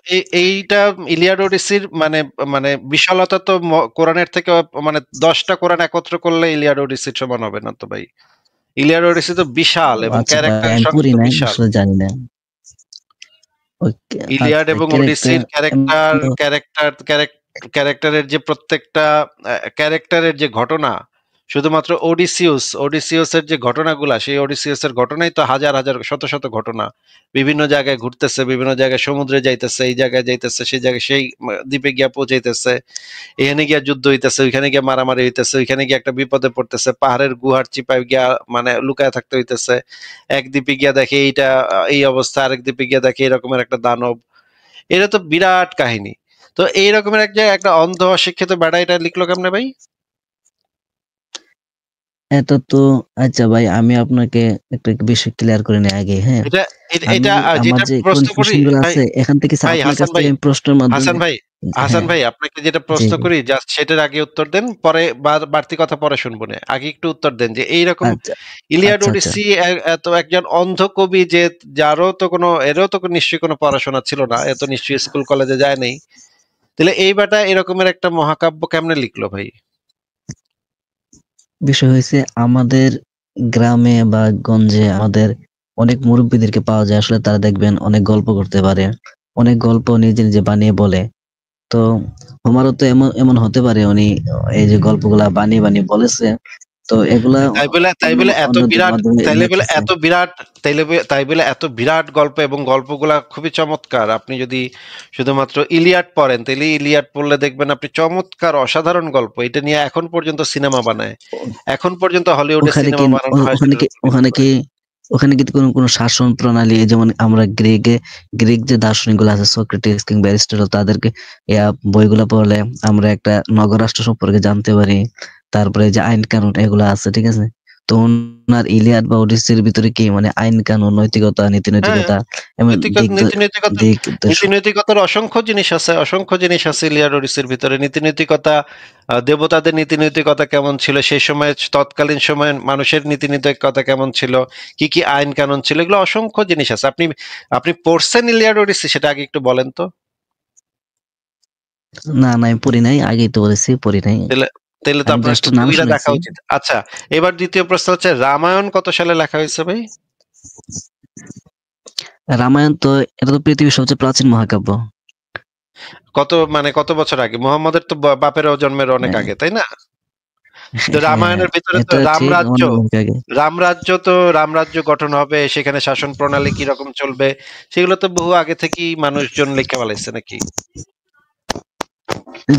এইটা ইলিয়াড ওডিসির মানে মানে বিশালতা তো কোরআনের থেকে মানে 10টা কোরআন একত্র করলে ইলিয়াড ওডিসির সমান হবে না তো ভাই। ইলিয়াড ওডিসি তো বিশাল এবং আচ্ছা ভাই, ক্যারেক্টারের আমি সংখ্যা পড়ি তো নাই, বিশাল। আসলে জানি না। ওকে, ইলিয়াড আচ্ছা এবং ক্যারেক্টার ওডিসির ক্যারেক্টারের যে প্রত্যেকটা ক্যারেক্টারের যে ঘটনা, শুধুমাত্র ওডিসিউসের যে ঘটনাগুলা, সেই ওডিসিউসের ঘটনাই তো হাজার হাজার শত শত ঘটনা। বিভিন্ন জায়গায় ঘুরতেছে, বিভিন্ন জায়গায় সমুদ্রে যাইতেছে, এই জায়গায় যাইতেছে, সেই জায়গায় সেই দ্বীপে গিয়া পৌঁছাইতেছে, এখানে গিয়া যুদ্ধ হইতেছে, ওইখানে গিয়া মারামারি হইতেছে, ওইখানে গিয়া একটা বিপদে পড়তেছে, পাহাড়ের গুহার চিপায় গিয়া মানে লুকায় থাকতে হইতেছে, এক দ্বীপে গিয়া দেখে এইটা এই অবস্থা, আরেক দ্বীপে গিয়া দেখে এরকমের একটা দানব। এটা তো বিরাট কাহিনী। তো এই রকমের একটা অন্ধ অশিক্ষিত বেড়া এটা লিখলো কেমনে ভাই? এটা তো আচ্ছা ভাই, আমি আপনাকে একটা বিষয় ক্লিয়ার করে নিই আগে, হ্যাঁ। এটা আমি আমার যেটা যে প্রশ্ন করি কনফিউশন গুলো ভাই, আছে এখান থেকে ভাই আপনার কাছ হাসান ভাই, থেকে আমি প্রশ্নের মাধ্যমে, হাসান হ্যাঁ, ভাই আপনাকে যেটা জি প্রশ্ন জি, করি জাস্ট সেটার আগে উত্তর দেন, পরে বাড়তি কথা পরে শুনবো না, আগে একটু উত্তর দেন যে এইরকম আচ্ছা ইলিয়াড আচ্ছা আচ্ছা। ওডিসি এত একজন অন্ধ কবি যে এরও তো নিশ্চয়ই কোনো পড়াশোনা ছিল না, এত নিশ্চয়ই স্কুল কলেজে যায় নাই, তাহলে এই বেটা এরকমের একটা মহাকাব্য কেমনে লিখলো ভাই? বিষয় হয়েছে আমাদের গ্রামে বা গঞ্জে আমাদের অনেক মুরব্বীদেরকে পাওয়া যায়, আসলে তারা দেখবেন অনেক গল্প করতে পারে, অনেক গল্প নিজে নিজে বানিয়ে বলে। তো আমারও তো এমন এমন হতে পারে উনি এই যে গল্পগুলা বানিয়ে বানিয়ে বলেছে, তো এগুলা তাই অন্য বলে এত অন্যদের বিরাট মাধ্যমে তাইলে বলে লিখেছে। এত বিরাট তাই বলে এত বিরাট গল্প, এবং গল্পগুলা খুবই চমৎকার। আপনি যদি শুধুমাত্র ইলিয়াড পড়েন, তাহলে ইলিয়াড পড়লে দেখবেন আপনি চমৎকার অসাধারণ গল্প, এটা নিয়ে এখন পর্যন্ত সিনেমা বানায়, ও- এখন পর্যন্ত হলিউডে ওখানে কি সিনেমা বানানো হয় ওখানে সেটার কি উপর ভিত্তি ওখানে করে। কি ওখানে কি কোনো শাসন প্রণালী, যেমন আমরা গ্রিক যে দার্শনিক গুলো আছে, সক্রেটিস কিংবা অ্যারিস্টটল, তাদেরকে বইগুলা পড়লে আমরা একটা নগরাষ্ট্র সম্পর্কে জানতে পারি। তারপরে যে আইন কানুন এগুলো আছে, ঠিক আছে। তো ওনার ইলিয়াড বা ওডিসির ভিতরে কি মানে আইন কানুন, নৈতিকতা, নীতি হ্যাঁ, নৈতিকতা, এমন নীতি নৈতিকতা, দিক নীতি নৈতিকতার অসংখ্য জিনিস আছে ইলিয়াড ওডিসির ভিতরে। নীতি নৈতিকতা, দেবতাদের নীতি নৈতিকতা কেমন ছিল সেই সময়, তৎকালীন সময়ে মানুষের নীতি নৈতিকতা কেমন ছিল, কি কি আইন কানুন ছিল, এগুলো অসংখ্য জিনিস আছে। আপনি আপনি পড়ছেন ইলিয়াড ওডিসি, সেটা আগে একটু বলেন তো। না না, আমি পড়ি নাই, আগেই তো বলেছি পড়ি নাই। তাহলে তাহলে তো আমি আপনার জাস্ট একটু নাম বইটা দেখা শুনেছি। উচিত। আচ্ছা, এবার দ্বিতীয় প্রশ্ন হচ্ছে, রামায়ণ কত সালে লেখা হয়েছে ভাই? রামায়ণ তো, এটা তো পৃথিবীর সবচেয়ে প্রাচীন মহাকাব্য। কত বছর আগে? মোহাম্মদের তো বাপের জন্মের অনেক হ্যাঁ আগে, তাই না? তো হ্যাঁ, রামায়ণের ভিতরে তো এটা ঠিক, অনেক আগে। রামরাজ্য গঠন হবে, সেখানে শাসন প্রণালী কিরকম চলবে, সেগুলো তো বহু আগে থেকেই মানুষজন লিখে ফেলাইছে নাকি?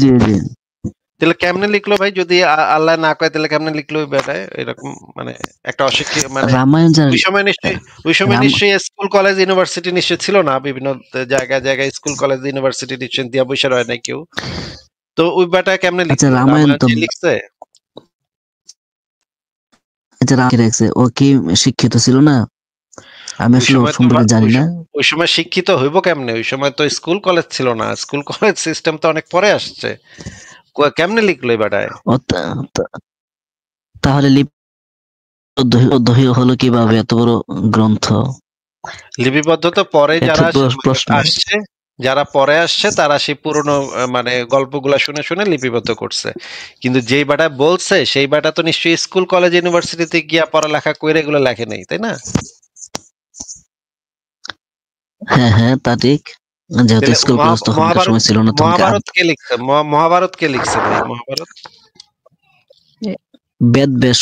জি জি। তাহলে কেমনে লিখলো ভাই? যদি আল্লাহ না কয় তাহলে কেমনে লিখলো ওই বেটায় এরকম, মানে একটা অশিক্ষিত মানে রামায়ণ ওই সময় নিশ্চয়ই রাম স্কুল কলেজ ইউনিভার্সিটি নিশ্চয়ই ছিল না, বিভিন্ন জায়গায় জায়গায় স্কুল কলেজ ইউনিভার্সিটি নিশ্চয়ই দিয়া বসে রয় নাই কেউ। তো ওই বেটায় কেমনে আচ্ছা লিখলো? রামায়ণ রামায়ণ তো, যে লিখছে, আচ্ছা রাম কি রাখছে, ও কি শিক্ষিত ছিল না? আমি ওই আসলে ওর সময় তো সম্পর্কে জানি না। ওই সময় শিক্ষিত হইব কেমনে? ওই সময় তো স্কুল কলেজ ছিল না, স্কুল কলেজ সিস্টেম তো অনেক পরে আসছে। কেমনে লিখলো এই বেটায়? ও তাহলে লিপিবদ্ধ হলো কিভাবে এত বড় গ্রন্থ? লিপিবদ্ধ তো পরে এটা যারা প্রশ্ন। আসছে, যারা পরে আসছে তারা সেই পুরনো মানে গল্পগুলা শুনে শুনে লিপিবদ্ধ করছে। কিন্তু যেই বেটা বলছে সেই বেটা তো নিশ্চয়ই স্কুল কলেজ ইউনিভার্সিটিতে গিয়া পড়ালেখা করে এগুলো লেখে নাই, তাই না? হ্যাঁ হ্যাঁ, তা ঠিক। যেহেতু তাহলে স্কুল কলেজ তখনকার মহাভারত সময় ছিল না, তখন মহাভারত কে লিখছে? মহাভারত কে লিখছে ভাই? মহাভারত বেশ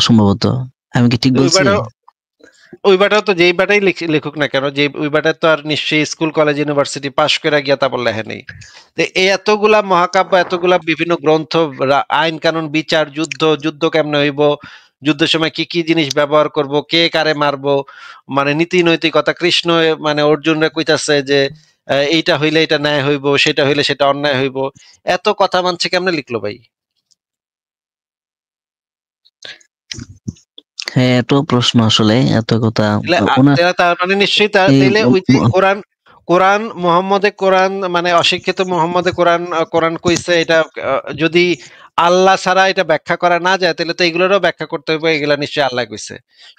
সম্ভবত। আমি কি ঠিক ওই বলছি? বেটা ওই বেটাও তো যেই বেটাই লিখুক না কেন, যে ওই বেটা তো আর নিশ্চয়ই স্কুল কলেজ ইউনিভার্সিটি পাশ করে গিয়া তারপর লেখে নেই। তো এই এতগুলা মহাকাব্য, এতগুলা বিভিন্ন গ্রন্থ, আইন কানুন, বিচার, যুদ্ধ কেমনে হইব, যুদ্ধের সময় কি কি জিনিস ব্যবহার করব, কে কারে মারবো, মানে নীতি নৈতিকতা, কৃষ্ণ মানে অর্জুনরে কইতাছে যে এইটা হইলে এটা ন্যায় হইব, সেটা হইলে সেটা অন্যায় হইব, এত কথা মানছে কেমনে লিখলো ভাই? হ্যাঁ, এত প্রশ্ন আসলে, এত কথা। ওনার তার মানে নিশ্চয়ই এই তাইলে ওই যে কোরআন মানে অশিক্ষিত মোহাম্মদে কোরআন কইছে, এটা যদি আল্লাহ ছাড়া এটা ব্যাখ্যা করা না যায়, তাহলে তো এগুলোরও ব্যাখ্যা করতে হবে, এগুলা নিশ্চয়ই আল্লাহ কইছে।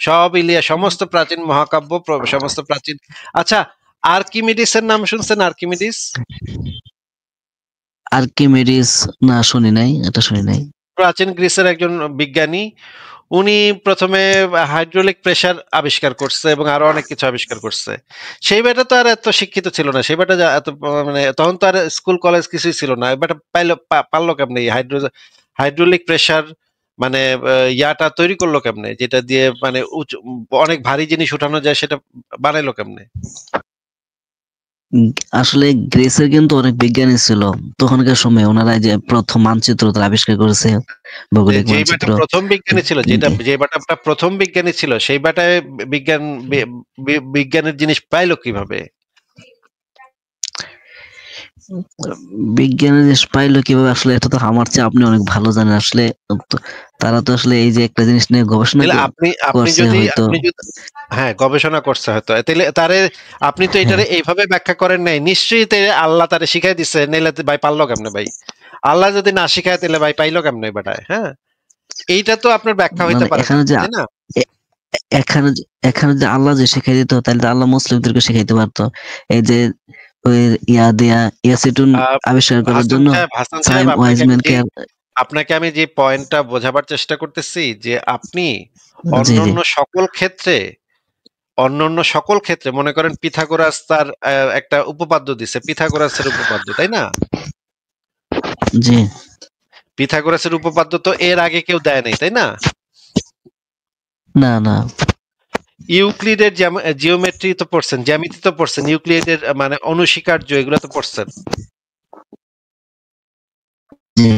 সব ইলিয়া সমস্ত প্রাচীন মহাকাব্য, সমস্ত প্রাচীন। আচ্ছা, আর্কিমিডিসের নাম শুনছেন? আর্কিমিডিস আর্কিমিডিস, না শুনি নাই, এটা শুনি নাই। প্রাচীন গ্রিসের একজন বিজ্ঞানী। উনি প্রথমে হাইড্রোলিক প্রেসার আবিষ্কার করছে এবং আরো অনেক কিছু আবিষ্কার করছে। সেই বেটা তো আর এত শিক্ষিত ছিল না, সেই বেটা এত মানে তখন তো আর স্কুল কলেজ কিছুই ছিল না। বেটা পারলো কেমনে হাইড্রোলিক প্রেসার মানে ইয়াটা তৈরি করলো কেমনে, যেটা দিয়ে মানে অনেক ভারী জিনিস উঠানো যায়, সেটা বানাইলো কেমনে? আসলে গ্রিসের কিন্তু অনেক বিজ্ঞানী ছিল তখনকার সময়, ওনারা যে প্রথম মানচিত্র তারা আবিষ্কার করেছে, ভৌগোলিক যে মানচিত্র। বেটা প্রথম বিজ্ঞানী ছিল, যে বেটা প্রথম বিজ্ঞানী ছিল, সেই বেটায় বিজ্ঞানের জিনিস পাইলো কিভাবে? বিজ্ঞানের জিনিস পাইলো কিভাবে, আসলে এটা তো আমার চেয়ে আপনি অনেক ভালো জানেন। আসলে তারা তো আসলে এই যে একটা জিনিস নিয়ে গবেষণা আপনি করছে হয়তো। হ্যাঁ, গবেষণা করছে হয়তো, তাহলে তারে আপনি তো এটারে এইভাবে ব্যাখ্যা করেন নাই, নিশ্চয়ই আল্লাহ তারে শিখাই দিছে, নাইলে ভাই পারলো কেমনে ভাই? আল্লাহ যদি না শিখায় তাহলে ভাই পাইলো কেমনে বেটায়? হ্যাঁ, এইটা তো আপনার ব্যাখ্যা হইতে পারে না, তাই না? এখানে যে আল্লাহ যে শিখাই দিত, তাহলে তো আল্লাহ মুসলিমদেরকে শিখাইতে পারতো। এই যে ওই ইয়াসিটুন আবিষ্কার করার জন্য আপনাকে আমি যে পয়েন্টটা বোঝাবার চেষ্টা করতেছি, যে আপনি জি জি অন্যান্য সকল ক্ষেত্রে মনে করেন পিথাগোরাস তার একটা উপপাদ্য দিছে, পিথাগোরাসের উপপাদ্য, তাই না? জি পিথাগোরাসের উপপাদ্য তো এর আগে কেউ দেয় নাই, তাই না? না না, ইউক্লিডের জিওমেট্রি তো পড়ছেন, জ্যামিতি তো পড়ছেন, ইউক্লিডের মানে অনুস্বীকার্য, এগুলো তো পড়ছেন। জি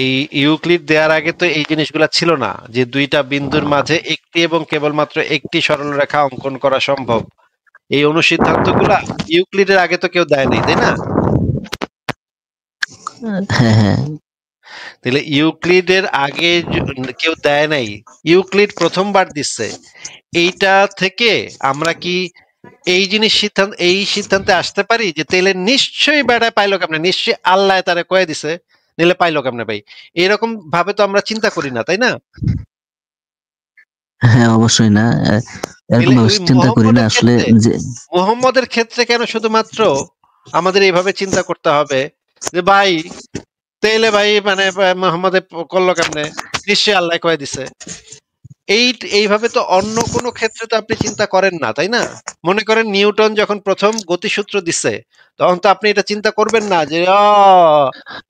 এই ইউক্লিড দেওয়ার আগে তো এই জিনিসগুলা ছিল না, যে দুইটা বিন্দুর মাঝে একটি এবং কেবলমাত্র একটি সরলরেখা অঙ্কন করা সম্ভব। এই অনুসিদ্ধান্তগুলা ইউক্লিডের আগে তো কেউ দেয় নাই, তাই না? হ্যাঁ হ্যাঁ, তাহলে ইউক্লিডের আগে কেউ দেয় নাই, ইউক্লিড প্রথমবার দিচ্ছে। এইটা থেকে আমরা কি এই সিদ্ধান্তে আসতে পারি যে তেলে নিশ্চয়ই বেড়ায় পাইলো কেমনে, নিশ্চয়ই আল্লাহ তারে কয়ে দিছে, নিলে পাইলো কেমনে ভাই? এরকম ভাবে তো আমরা চিন্তা করি না, তাই না? হ্যাঁ অবশ্যই না, এরকম চিন্তা করি না আসলে। যে মুহাম্মদের ক্ষেত্রে কেন শুধুমাত্র আমাদের এইভাবে চিন্তা করতে হবে যে ভাই তেলে ভাই মানে মুহাম্মদে করলো কেমনে, নিশ্চয়ই আল্লাহ কয়ে দিছে? এইভাবে তো অন্য কোনো ক্ষেত্রে তো আপনি চিন্তা করেন না, তাই না? মনে করেন নিউটন যখন প্রথম গতিসূত্র দিছে, তখন তো আপনি এটা চিন্তা করবেন না যে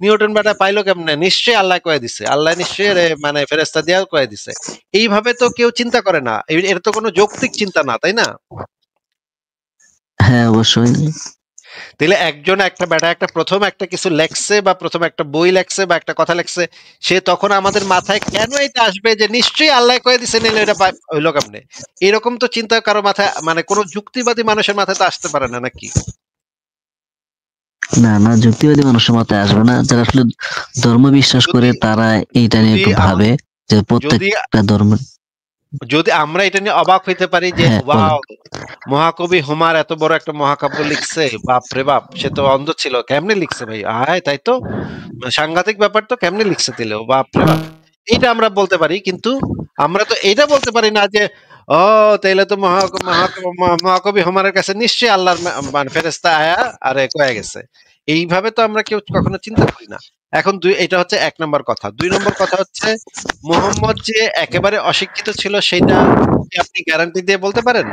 নিউটন বেটা পাইলো কেমনে, নিশ্চয়ই আল্লাহ কয়ে দিছে, আল্লাহ নিশ্চয়ই মানে ফেরেশতা দিয়া কয়ে দিছে। এইভাবে তো কেউ চিন্তা করে না, এটা তো কোনো যৌক্তিক চিন্তা না, তাই না? হ্যাঁ অবশ্যই। তাহলে একটা প্রথম একটা কিছু লেখছে, বা প্রথম একটা বই লেখছে, বা একটা কথা লেখছে, সে তখন আমাদের মাথায় কেন এটা আসবে যে নিশ্চয়ই আল্লাহ কয়ে দিছে, নিলে এটা হইলো কেমনে? এরকম তো চিন্তা কারো মাথায়, মানে কোনো যুক্তিবাদী মানুষের মাথায় তো আসতে পারে না, নাকি? না না, যুক্তিবাদী মানুষের মাথায় আসবে না। যারা আসলে ধর্ম বিশ্বাস করে তারা এইটা নিয়ে একটু ভাবে যে প্রত্যেকটা ধর্মের। যদি আমরা এটা নিয়ে অবাক হইতে পারি যে ওয়াও, মহাকবি হুমার এত বড় একটা মহাকাব্য লিখছে, বাপ রে বাপ, সে তো অন্ধ ছিল, কেমনে লিখছে ভাই? তাই তো সাংঘাতিক ব্যাপার, তো কেমনে লিখছে দিলেও, বাপ রে বাপ, এইটা আমরা বলতে পারি। কিন্তু আমরা তো এটা বলতে পারি না যে ও তাইলে তো মহাকবি হুমারের কাছে নিশ্চয়ই আল্লাহর মানে ফেরেশতা আয়া আরে কয়ে গেছে। এইভাবে তো আমরা কেউ কখনো চিন্তা করি না। এখন এটা হচ্ছে ১ নম্বর কথা। ২ নম্বর কথা হচ্ছে, মুহাম্মদ যে একেবারে অশিক্ষিত ছিল, সেটা কি আপনি গ্যারান্টি দিয়ে বলতে পারেন?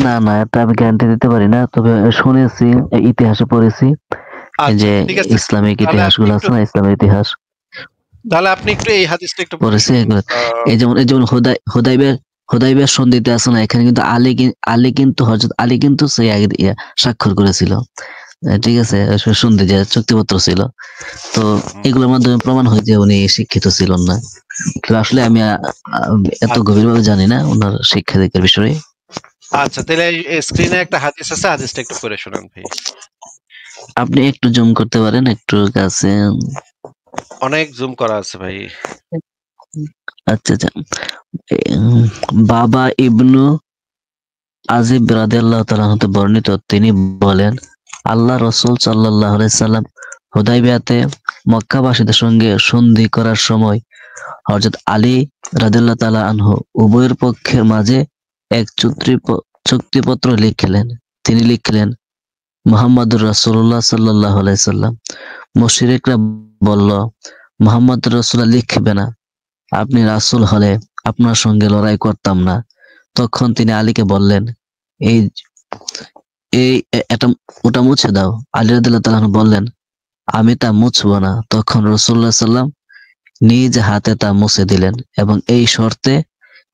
না না, এটা আমি গ্যারান্টি দিতে পারি না, তবে শুনেছি, ইতিহাসে পড়েছি, যে ইসলামিক ইতিহাসগুলো আছে না, ইসলামের ইতিহাস, তাহলে আপনি একটু এই হাদিসটা একটু পড়েছি। এই যেমন হুদাইবিয়ার সন্ধিতে আছে না, এখানে কিন্তু আলী কিন্তু হযরত আলী কিন্তু সেই আগে স্বাক্ষর করেছিল, ঠিক আছে, সন্ধি যে চুক্তিপত্র ছিল। তো এগুলোর মাধ্যমে প্রমাণ হয় যে উনি শিক্ষিত ছিলেন না। তো আসলে আমি এত গভীরভাবে জানি না ওনার শিক্ষা দীক্ষার বিষয়ে। আচ্ছা, তাহলে স্ক্রিনে একটা হাদিস আছে, হাদিসটা একটু পড়ে শোনান ভাই। আপনি একটু জুম করতে পারেন, একটু কাছে। অনেক জুম করা আছে ভাই। আচ্ছা আচ্ছা, বাবা ইবনু আজিব রাদিয়াল্লাহু তাআলা হতে বর্ণিত, তিনি বলেন আল্লাহ রাসূল সাল্লাল্লাহু আলাইহি সাল্লাম হুদাইবিয়াতে মক্কাবাসীদের সঙ্গে সন্ধি করার সময় হযরত আলী রাদিয়াল্লাহু তাআলা আনহু উভয়ের পক্ষের মাঝে এক চুক্তিপত্র লিখলেন। তিনি লিখলেন, মুহাম্মাদুর রাসূলুল্লাহ সাল্লাল্লাহু আলাইহি সাল্লাম। মুশরিকরা বলল, মুহাম্মদ রাসূলুল্লাহ লিখবে না, আপনি রাসূল হলে আপনার সঙ্গে লড়াই করতাম না। তখন তিনি আলীকে বললেন, এই এই এটা ওটা মুছে দাও। আলী রাদিয়াল্লাহু তাআলা আনহু বললেন, আমি তা মুছবো না। তখন রাসূলুল্লাহ সাল্লাম নিজ হাতে তা মুছে দিলেন এবং এই শর্তে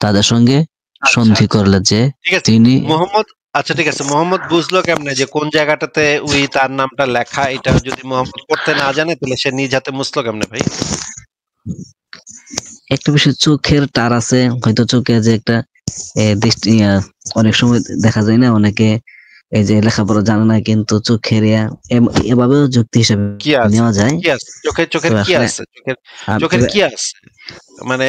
তাদের সঙ্গে আচ্ছা সন্ধি করলেন যে ঠিক আছে তিনি মোহাম্মদ। আচ্ছা ঠিক আছে, মোহাম্মদ বুঝলো কেমনে যে কোন জায়গাটাতে ওই তার নামটা লেখা? এটা যদি মোহাম্মদ পড়তে না জানে তাহলে সে নিজ হাতে মুছলো কেমনে ভাই? একটা বিষয় চোখের টার আছে, হয়তো চোখে যে একটা দৃষ্টি অনেক সময় দেখা যায় না, অনেকে এই যে লেখাপড়া জানে না কিন্তু চোখের এভাবেও যুক্তি হিসেবে কি আছে নেওয়া যায়। কি আছে চোখের তো চোখের কি আসলে আছে চোখের কি আছে? মানে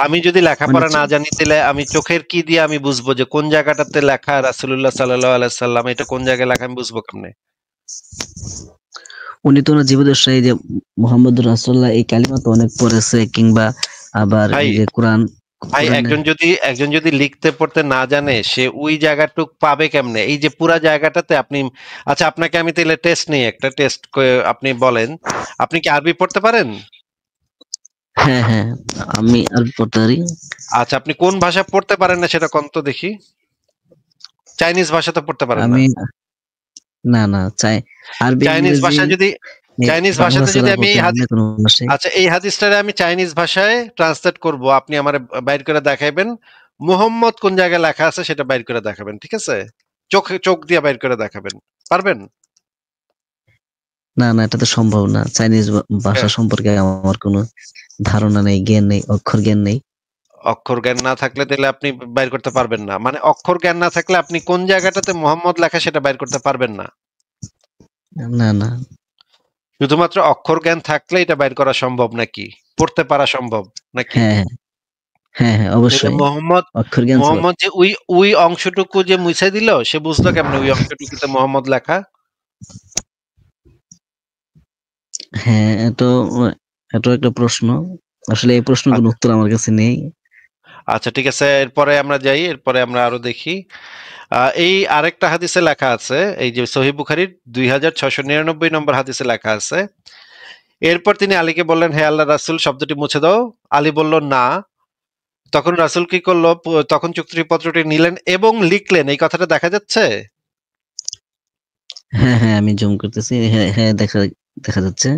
আমি যদি মানে লেখাপড়া না জানি তাহলে আমি চোখের কি দিয়ে আমি বুঝবো যে কোন জায়গাটাতে লেখা রাসূলুল্লাহ সাল্লাল্লাহু আলাইহি সাল্লাম, এটা কোন জায়গায় লেখা আমি বুঝবো কেমনে? উনি তো ওনার জীবদ্দশায় যে মুহাম্মদ রাসূলুল্লাহ এই কালিমা তো অনেক পড়েছে, কিংবা আবার ভাই এই যে কোরআন ভাই কোরআনে একজন যদি লিখতে পড়তে না জানে সে ওই জায়গাটুক পাবে কেমনে? এই যে পুরা জায়গাটাতে আপনি, আচ্ছা আপনাকে আমি তাহলে টেস্ট নেই, একটা টেস্ট আপনি বলেন, আপনি কি আরবি পড়তে পারেন? হ্যাঁ হ্যাঁ আমি আরবি পড়তে পারি। আচ্ছা আপনি কোন ভাষা পড়তে পারেন না সেটা কোন তো দেখি। চাইনিজ ভাষা তো পড়তে পারেন না? আমি না না চাই আরবি চাইনিজ ইংরেজি ভাষা যদি চাইনিজ বাংলা ভাষাতে যদি ছাড়া আমি পড়তে এই পারি না কোনো ভাষায়। আচ্ছা এই হাদিসটারে আমি চাইনিজ ভাষায় ট্রান্সলেট করব, আপনি আমার বাইর করে দেখাইবেন মুহাম্মদ কোন জায়গায় লেখা আছে সেটা বাইর করে দেখাবেন, ঠিক আছে? চোখ দিয়ে বাইর করে দেখাবেন, পারবেন? না না এটা তো সম্ভব না। চাইনিজ ভাষা হ্যাঁ, সম্পর্কে আমার কোনো ধারণা নেই, জ্ঞান নেই, অক্ষর জ্ঞান নেই। অক্ষর জ্ঞান না থাকলে তাহলে আপনি বাইর করতে পারবেন না। মানে অক্ষর জ্ঞান না থাকলে আপনি কোন জায়গাটাতে মোহাম্মদ লেখা সেটা বাইর করতে পারবেন না। না না শুধুমাত্র অক্ষর জ্ঞান থাকলে এটা বাইর করা সম্ভব নাকি? পড়তে পারা সম্ভব নাকি? হ্যাঁ হ্যাঁ হ্যাঁ তাহলে অবশ্যই অক্ষর জ্ঞান ছাড়া। মোহাম্মদ যে ওই অংশটুকু যে মুছে দিল সে বুঝলো কেমনে ওই অংশটুকুতে মোহাম্মদ লেখা? হ্যাঁ এটাও একটা প্রশ্ন। আসলে এই প্রশ্নের কোনো উত্তর আমার কাছে নেই। আচ্ছা ঠিক আছে, এরপরে আমরা যাই, এরপরে আমরা আরো দেখি। এই আরেকটা হাদিসে লেখা আছে, এই যে সহিহ বুখারীর 2699 নম্বর হাদিসে লেখা আছে, এরপর তিনি আলীকে বললেন, হে আল্লাহ রাসূল শব্দটি মুছে দাও। আলী বলল না। তখন রাসূল কি করলো? তখন চুক্তিপত্রটি নিলেন এবং লিখলেন। এই কথাটা দেখা যাচ্ছে? হ্যাঁ হ্যাঁ আমি জুম করতেছি। হ্যাঁ হ্যাঁ দেখা যাচ্ছে।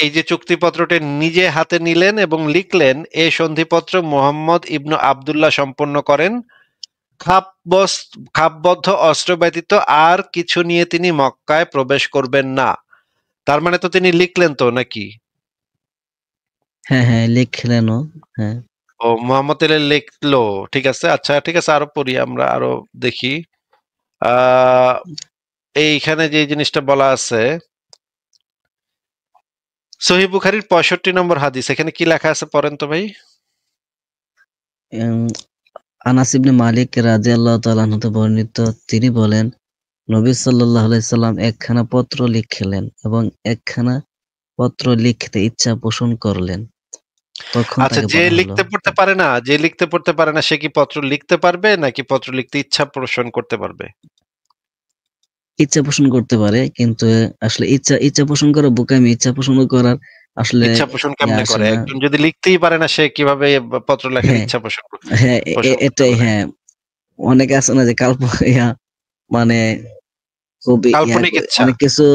এই যে চুক্তিপত্রটি নিজে হাতে নিলেন এবং লিখলেন, এ সন্ধিপত্র মুহাম্মদ ইবনু আব্দুল্লাহ সম্পন্ন করেন। খাপবদ্ধ অস্ত্র ব্যতীত আর কিছু নিয়ে তিনি মক্কায় প্রবেশ করবেন না। তার মানে তো তিনি লিখলেন তো নাকি? হ্যাঁ হ্যাঁ লিখলেনও। হ্যাঁ ও মোহাম্মদ এলে লিখলো, ঠিক আছে। আচ্ছা ঠিক আছে, আরো পড়ি, আমরা আরো দেখি। আহ এইখানে যে জিনিসটা বলা আছে সহিহ বুখারীর 65 নম্বর হাদিস, এখানে কি লেখা আছে পড়েন তো ভাই। উম, আনাস ইবনে মালিক রাদিয়াল্লাহু তাআলা আনহু হতে বর্ণিত, তিনি বলেন, নবী সাল্লাল্লাহু আলাইহি সাল্লাম একখানা পত্র লিখলেন এবং একখানা পত্র লিখতে ইচ্ছা পোষণ করলেন। তখন আচ্ছা তাকে যে বলা হলো, লিখতে পড়তে পারে না, যে লিখতে পড়তে পারে না সে কি পত্র লিখতে পারবে নাকি পত্র লিখতে ইচ্ছা পোষণ করতে পারবে? ইচ্ছা পোষণ করতে পারে, কিন্তু আসলে ইচ্ছা পোষণ করা বোকামি, ইচ্ছা পোষণ করার আসলে ইচ্ছা পোষণ কেমনে আসে করে? না। একজন যদি লিখতেই পারে না সে কিভাবে পত্র লেখার হ্যাঁ ইচ্ছা পোষণ হ্যাঁ করতে এটাই। পারে? হ্যাঁ অনেকে আছে না যে মানে খুবই কাল্পনিক ইচ্ছা। অনেক কিছু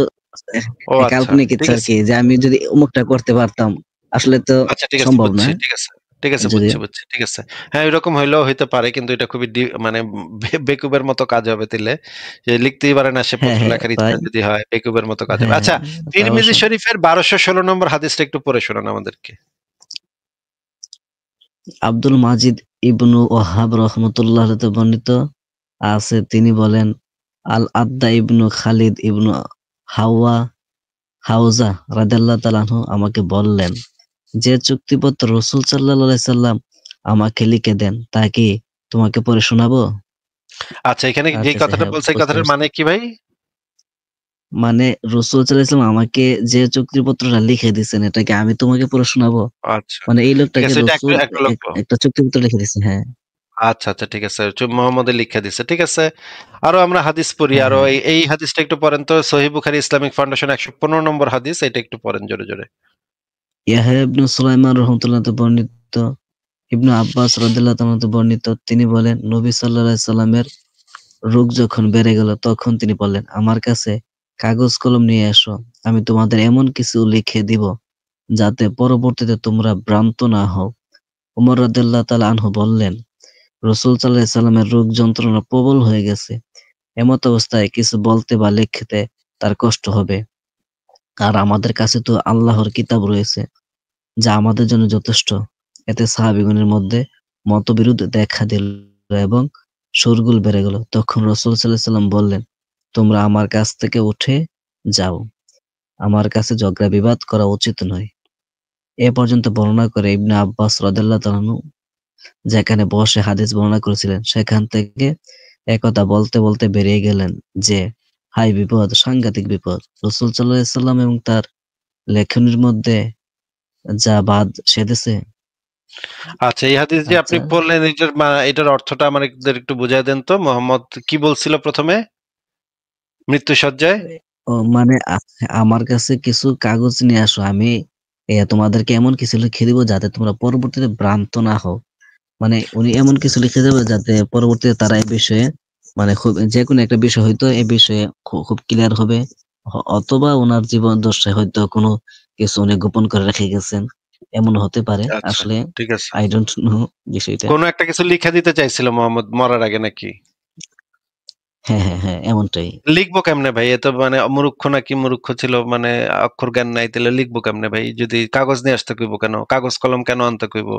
ও আচ্ছা কাল্পনিক ঠিক ইচ্ছা আর আছে। কি, যে আমি যদি অমুকটা করতে পারতাম, আসলে তো আচ্ছা ঠিক আছে সম্ভব না। বুঝছি, ঠিক আছে ঠিক আছে, যদিও বুঝছি ঠিক আছে। হ্যাঁ এরকম হইলেও হইতে পারে, কিন্তু এটা খুবই মানে বেকুবের মতো কাজ হবে তাইলে। যে লিখতেই পারে না সে হ্যাঁ পত্র হ্যাঁ লেখার ইচ্ছা তাই। যদি হয়, বেকুবের মতো কাজ হবে। হ্যাঁ আচ্ছা তা তিরমিজি অবশ্য। শরীফের 1216 নম্বর হাদিসটা একটু পড়ে শোনান আমাদেরকে। আব্দুল মাজিদ ইবনু ওয়াহাব রহমতুল্লাহ হতে বর্ণিত আছে, তিনি বলেন, আল আবদা ইবনু খালিদ ইবনু হাওয়া হাউজা রাদিয়াল্লাহু তাআলা আনহু আমাকে বললেন, যে চুক্তিপত্র রাসূল সাল্লাল্লাহু আলাইহি সাল্লাম আমাকে লিখে দেন তা কি তোমাকে পড়ে শোনাবো? আচ্ছা এখানে যে আচ্ছা আচ্ছা কথাটা হ্যাঁ বলছে এই বুঝতে কথাটার পারছি। মানে কি ভাই? মানে রাসূল সাল্লাল্লাহু আলাইহি ওয়াসাল্লাম আমাকে যে চুক্তিপত্রটা লিখে দিয়েছেন এটাকে আমি তোমাকে পড়ে শোনাবো? আচ্ছা মানে এই ঠিক লোকটাকে আছে, এটা রাসূল একটা লোক। একটা চুক্তিপত্র লিখে দিয়েছেন। হ্যাঁ, আচ্ছা আচ্ছা ঠিক আছে, মোহাম্মদে লিখে দিছে, ঠিক আছে। আরো আমরা হাদিস পড়ি, হ্যাঁ, আরো হ্যাঁ। এই হাদিসটা একটু পড়েন তো, সহিহ বুখারী ইসলামিক ফাউন্ডেশন 115 নম্বর হাদিস, এটা একটু পড়েন জোরে জোরে। ইয়াহয়া ইবনে সুলাইমান রাহমাতুল্লাহ হতে বর্ণিত, ইবনু আব্বাস রাদিয়াল্লাহু তাআলা হতে বর্ণিত, তিনি বলেন, নবী সাল্লাল্লাহু আলাইহি সাল্লামের রোগ যখন বেড়ে গেল তখন তিনি বললেন, আমার কাছে কাগজ কলম নিয়ে এসো, আমি তোমাদের এমন কিছু লিখে দিব যাতে পরবর্তীতে তোমরা ভ্রান্ত না হও। উমর রাদিয়াল্লাহু তাআলা আনহু বললেন, রাসূল সাল্লাল্লাহু আলাইহি সাল্লামের রোগ যন্ত্রণা প্রবল হয়ে গেছে, এমত অবস্থায় কিছু বলতে বা লিখতে তার কষ্ট হবে, আর আমাদের কাছে তো আল্লাহর কিতাব রয়েছে যা আমাদের জন্য যথেষ্ট। এতে সাহাবীগণের মধ্যে মতবিরোধ দেখা দিল এবং শোরগোল বেড়ে গেল। তখন রাসূল সাল্লাল্লাহু আলাইহি সাল্লাম বললেন, তোমরা আমার কাছ থেকে উঠে যাও, আমার কাছে ঝগড়া বিবাদ করা উচিত নয়। এ পর্যন্ত বর্ণনা করে ইবনে আব্বাস রাদিয়াল্লাহু তাআলা আনহু যেখানে বসে হাদিস বর্ণনা করেছিলেন সেখান থেকে একথা বলতে বলতে বেরিয়ে গেলেন যে, হায় বিপদ, সাংঘাতিক বিপদ! রাসূল সাল্লাল্লাহু আলাইহি সাল্লাম এবং তার লেখনীর মধ্যে যা বাদ সেধেছে। আচ্ছা, এই হাদিস যে আপনি আচ্ছা, পড়লেন, এটার অর্থটা আমাদের একটু বুঝাই দেন তো। মোহাম্মদ কি বলছিল প্রথমে মৃত্যুসজ্জায়? ও মানে আমার কাছে কিছু কাগজ নিয়ে আসো, আমি তোমাদেরকে এমন কিছু লিখে দিব যাতে তোমরা পরবর্তীতে ভ্রান্ত না হও। মানে উনি এমন কিছু লিখে দেবে যাতে পরবর্তীতে তারা এই বিষয়ে মানে খুব যেকোনো একটা বিষয় হয়তো এই বিষয়ে খুব ক্লিয়ার হবে, অথবা ওনার জীবন দশায় হয়তো কোনো কিছু উনি গোপন করে রেখে গেছেন, এমন হতে পারে। আচ্ছা আসলে ঠিক আছে, আই ডোন্ট নো বিষয়টা। কোন একটা কিছু লিখে দিতে চাইছিল মোহাম্মদ মরার আগে নাকি? হ্যাঁ, হ্যাঁ, হ্যাঁ, এমনটাই। লিখবো কেমনে ভাই? এ তো মানে মুরুক্ষ নাকি মুরুক্ষ ছিল, মানে অক্ষর জ্ঞান নাই, তাহলে লিখবো কেমনে ভাই? যদি কাগজ নিয়ে আসতে কইবো কেন, কাগজ কলম কেন আনতে কইবো?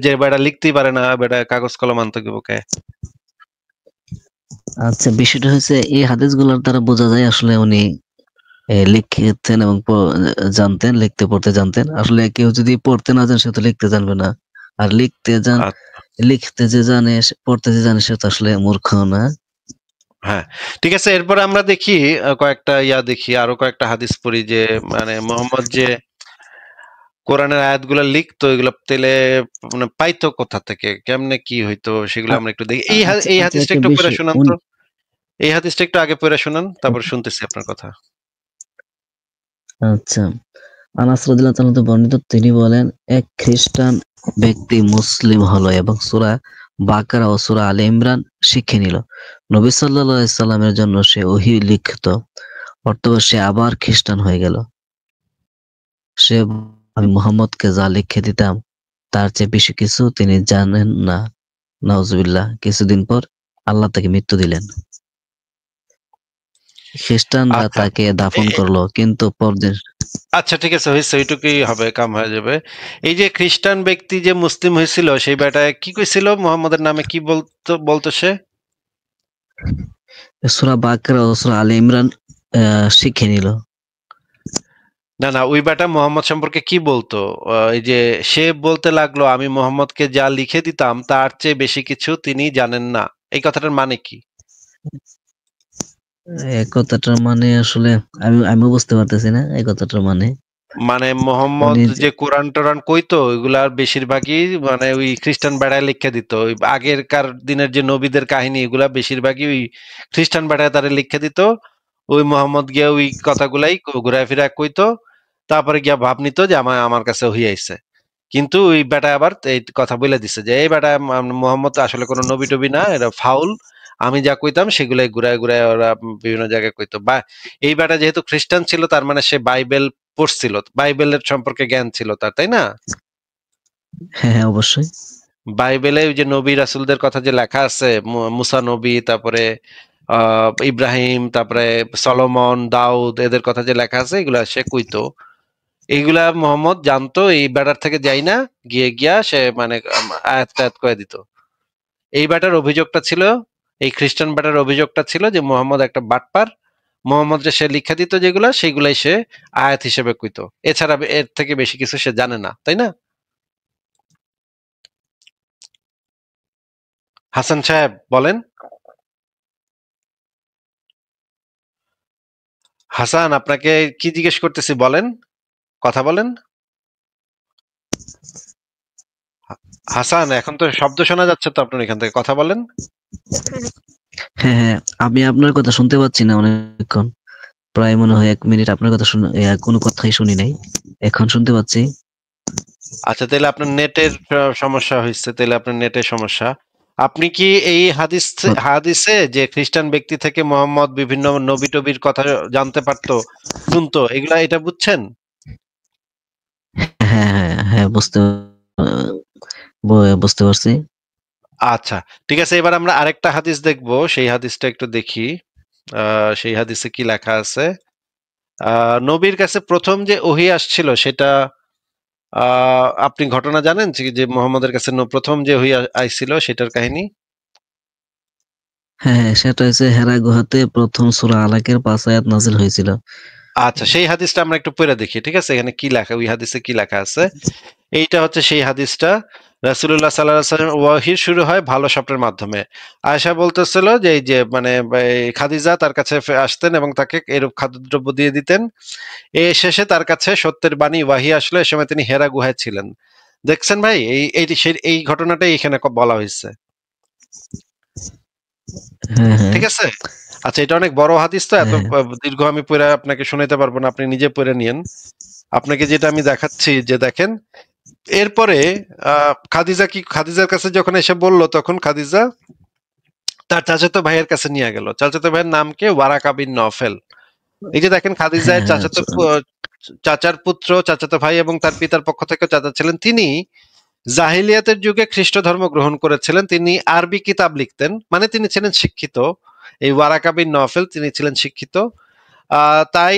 যে বেটা লিখতেই পারে না, বেটা কাগজ কলম আনতে কইবো কে? আচ্ছা, বিষয়টা হচ্ছে এই হাদিসগুলোর দ্বারা বোঝা যায় আসলে উনি লিখতেন এবং জানতেন, লিখতে পড়তে জানতেন। আসলে কেউ যদি পড়তে না জানে সে তো লিখতে জানবে না। আর লিখতে যে জানে, পড়তে যে জানে সে তো আসলে মূর্খ না। হ্যাঁ, ঠিক আছে। এরপরে আমরা দেখি কয়েকটা দেখি, আরো কয়েকটা হাদিস পড়ি যে মানে মোহাম্মদ যে কোরআনের আয়াতগুলা লিখতো, এগুলা তেলে মানে পাইতো কোথা থেকে, কেমনে কি হইতো, সেগুলো আ আমরা একটু দেখি। আচ্ছা, এই আচ্ছা, হাদিসটা একটা একটু পড়ে বিষয় শোনান তো। এই হাদিসটা একটু আগে পড়ে শোনান, তারপর শুনতেছি আপনার কথা। আচ্ছা, আনাস রাদিয়াল্লাহু তাআলা হতে বর্ণিত, তিনি বলেন, এক খ্রিস্টান ব্যক্তি মুসলিম হলো এবং সূরা বাকারা ও সূরা আলে ইমরান শিখে নিল। নবী সাল্লাল্লাহু আলাইহি সাল্লামের জন্য সে ওহী লিখত, অতঃপর সে আবার খ্রিস্টান হয়ে গেল। সে আমি মুহাম্মদকে যা লিখে দিতাম তার চেয়ে বেশি কিছু তিনি জানেন না। নাউজুবিল্লাহ। কিছুদিন পর আল্লাহ তাকে মৃত্যু দিলেন। খ্রিস্টানরা আচ্ছা তাকে এ- দাফন এ- করলো, কিন্তু পরদিন আচ্ছা ঠিক আছে, হয়েছে, ওইটুকুই হবে, কাম হয়ে যাবে। এই যে খ্রিস্টান ব্যক্তি যে মুসলিম হয়েছিল, সেই বেটায় কি কইছিল মোহাম্মদের নামে, কি বলতো বলতো সে? সূরা বাকরা ও সূরা আলে ইমরান শিখে নিল। না না, ওই বেটা মোহাম্মদ সম্পর্কে কি বলতো? এই যে সে বলতে লাগলো, আমি মোহাম্মদকে যা লিখে দিতাম তার চেয়ে বেশি কিছু তিনি জানেন না, এই কথাটার মানে কি? এই কথাটার মানে আসলে আমিও বুঝতে পারতেছি না এই কথাটার মানে। মানে মোহাম্মদ উনি যে কোরআন টোরান কইতো, ওইগুলার বেশিরভাগই মানে ওই খ্রিস্টান বেড়ায় লিখে দিত। ওই আগেরকার দিনের যে নবীদের কাহিনী, এগুলা বেশিরভাগই ওই খ্রিস্টান বেড়ায় তারা লিখে দিত। ওই মোহাম্মদ গিয়া ওই কথাগুলাই ঘুরায় ফিরায় কইতো, তারপরে গিয়া ভাব নিত যে আমার কাছে হই আইছে। কিন্তু ওই বেটা আবার এই কথা বলে দিছে যে এই বেটা মোহাম্মদ আসলে কোনো নবী টবি না, এটা ফাউল। আমি যা কইতাম সেগুলাই ঘুরায় ঘুরায় ওরা বিভিন্ন জায়গায় কইতো। বা এই বেটা যেহেতু খ্রিস্টান ছিল, তার মানে সে বাইবেল পড়ছিল, বাইবেলের সম্পর্কে জ্ঞান ছিল তার, তাই না? হ্যাঁ, হ্যাঁ, অবশ্যই। বাইবেলে ওই যে নবী রাসূলদের কথা যে লেখা আছে, মুসা নবী, তারপরে ইব্রাহিম, তারপরে সলোমন, দাউদ, এদের কথা যে লেখা আছে, এগুলা সে কইতো। এইগুলা মোহাম্মদ জানতো, এই বেটার থেকে যাই না, গিয়া সে মানে আয়াত টায়াত করে দিত। এই বেটার অভিযোগটা ছিল, এই খ্রিস্টান বেটার অভিযোগটা ছিল যে মোহাম্মদ একটা বাটপার। মোহাম্মদ যে সে লিখে দিত যেগুলা, সেগুলাই সে আয়াত হিসেবে কইতো, এছাড়া এর থেকে বেশি কিছু সে জানে না, তাই না? হাসান সাহেব বলেন। হাসান, আপনাকে কি জিজ্ঞেস করতেছি বলেন, কথা বলেন। হাসান, এখন তো শব্দ শোনা যাচ্ছে তো আপনার এখান থেকে, কথা বলেন। হ্যাঁ হ্যাঁ, আমি আপনার কথা শুনতে পাচ্ছি না অনেকক্ষণ, প্রায় মনে হয় 1 মিনিট আপনার কথা কোনো কথাই শুনি নাই। এখন শুনতে পাচ্ছি। আচ্ছা, তাহলে আপনার নেটের সমস্যা হয়েছে, তাহলে আপনার নেটের সমস্যা। আপনি কি এই হাদিসে যে খ্রিস্টান ব্যক্তি থেকে মোহাম্মদ বিভিন্ন নবী টবির কথা জানতে পারতো, শুনতো, এটা বুঝছেন? হ্যাঁ হ্যাঁ হ্যাঁ, বুঝতে পারছি। আচ্ছা, ঠিক আছে, এবার আমরা আরেকটা হাদিস দেখবো, সেই হাদিসটা একটু দেখি। সেই হাদিসে কি লেখা আছে। নবীর কাছে প্রথম যে ওহী আসছিল সেটা আপনি ঘটনা জানেন যে মোহাম্মদের কাছে প্রথম যে ওহী আইছিল সেটার কাহিনী? হ্যাঁ হ্যাঁ, সেটা হচ্ছে হেরা গুহাতে প্রথম সূরা আলাকের 5 আয়াত নাযিল হয়েছিল। আচ্ছা, সেই হাদিসটা আমরা একটু পড়ে দেখি, ঠিক আছে? এখানে কি লেখা, ওই হাদিসে কি লেখা আছে। এইটা হচ্ছে সেই হাদিসটা। রাসূলুল্লাহ সাল্লাল্লাহু আলাইহি ওয়াসাল্লাম ওয়াহী শুরু হয় ভালো স্বপ্নের মাধ্যমে। আয়েশা বলতেছিল যে এই যে মানে খাদিজা তার কাছে আসতেন এবং তাকে এরূপ খাদ্যদ্রব্য দিয়ে দিতেন। শেষে তার কাছে সত্যের বাণী ওয়াহী আসলো, এ সময় তিনি হেরা গুহায় ছিলেন। দেখছেন ভাই, এই ঘটনাটাই এখানে বলা হয়েছে, হ্যাঁ হ্যাঁ ঠিক আছে? আচ্ছা, এটা অনেক বড় হাদিস, তো এত হ্যাঁ দীর্ঘ আমি পড়ে আপনাকে শোনাতে পারবো না, আপনি নিজে পড়ে নিয়েন। আপনাকে যেটা আমি দেখাচ্ছি, যে দেখেন, এরপরে খাদিজার কাছে যখন এসে বলল, তখন খাদিজা তার চাচাতো ভাইয়ের কাছে নিয়ে গেল। চাচাতো ভাইয়ের নাম কে? Waraqa bin Naufel. এই যে দেখেন, খাদিজার হ্যাঁ হ্যাঁ, চাচার পুত্র, চাচাতো ভাই এবং তার পিতার পক্ষ থেকে চাচা ছিলেন। তিনি জাহিলিয়াতের যুগে খ্রিস্ট ধর্ম গ্রহণ করেছিলেন। তিনি আরবি কিতাব লিখতেন, মানে তিনি ছিলেন শিক্ষিত। এই ওয়ারাকা বিন নওফেল তিনি ছিলেন শিক্ষিত। তাই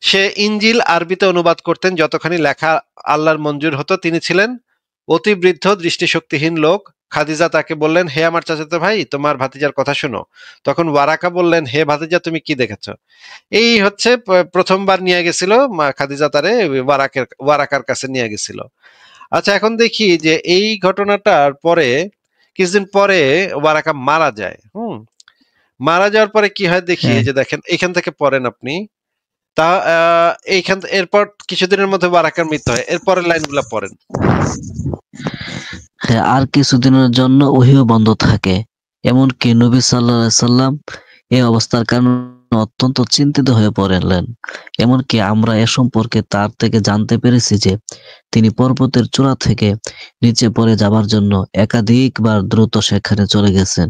সে ইনজিল আরবিতে অনুবাদ করতেন যতখানি লেখা আল্লাহর মঞ্জুর হতো। তিনি ছিলেন অতি বৃদ্ধ, দৃষ্টিশক্তিহীন লোক। খাদিজা তাকে বললেন, হে আমার চাচাতো ভাই, তোমার ভাতিজার কথা শোনো। তখন ওয়ারাকা বললেন, হে ভাতিজা, তুমি কি দেখেছ? এই হচ্ছে প্রথমবার নিয়ে গেছিল খাদিজা তারে ওয়ারাকার কাছে নিয়ে গেছিল। আচ্ছা, এখন দেখি যে এই ঘটনাটার পরে কিছুদিন পরে ওয়ারাকা মারা যায়। মারা যাওয়ার পরে কি হয় দেখি, হ্যাঁ এই যে দেখেন, এখান থেকে পড়েন আপনি। তা এরপর কিছুদিনের মধ্যে ওয়ারাকার মৃত্যু হয়। এরপরের লাইনগুলা পড়েন। হ্যাঁ, আর কিছুদিনের জন্য ওহীও বন্ধ থাকে। এমনকি নবী সাল্লাল্লাহু আলাইহি সাল্লাম এই অবস্থার কারণে অত্যন্ত চিন্তিত হয়ে পড়লেন। এমনকি আমরা এ সম্পর্কে তার থেকে জানতে পেরেছি যে তিনি পর্বতের চূড়া থেকে নিচে পড়ে যাবার জন্য একাধিকবার দ্রুত সেখানে চলে গেছেন।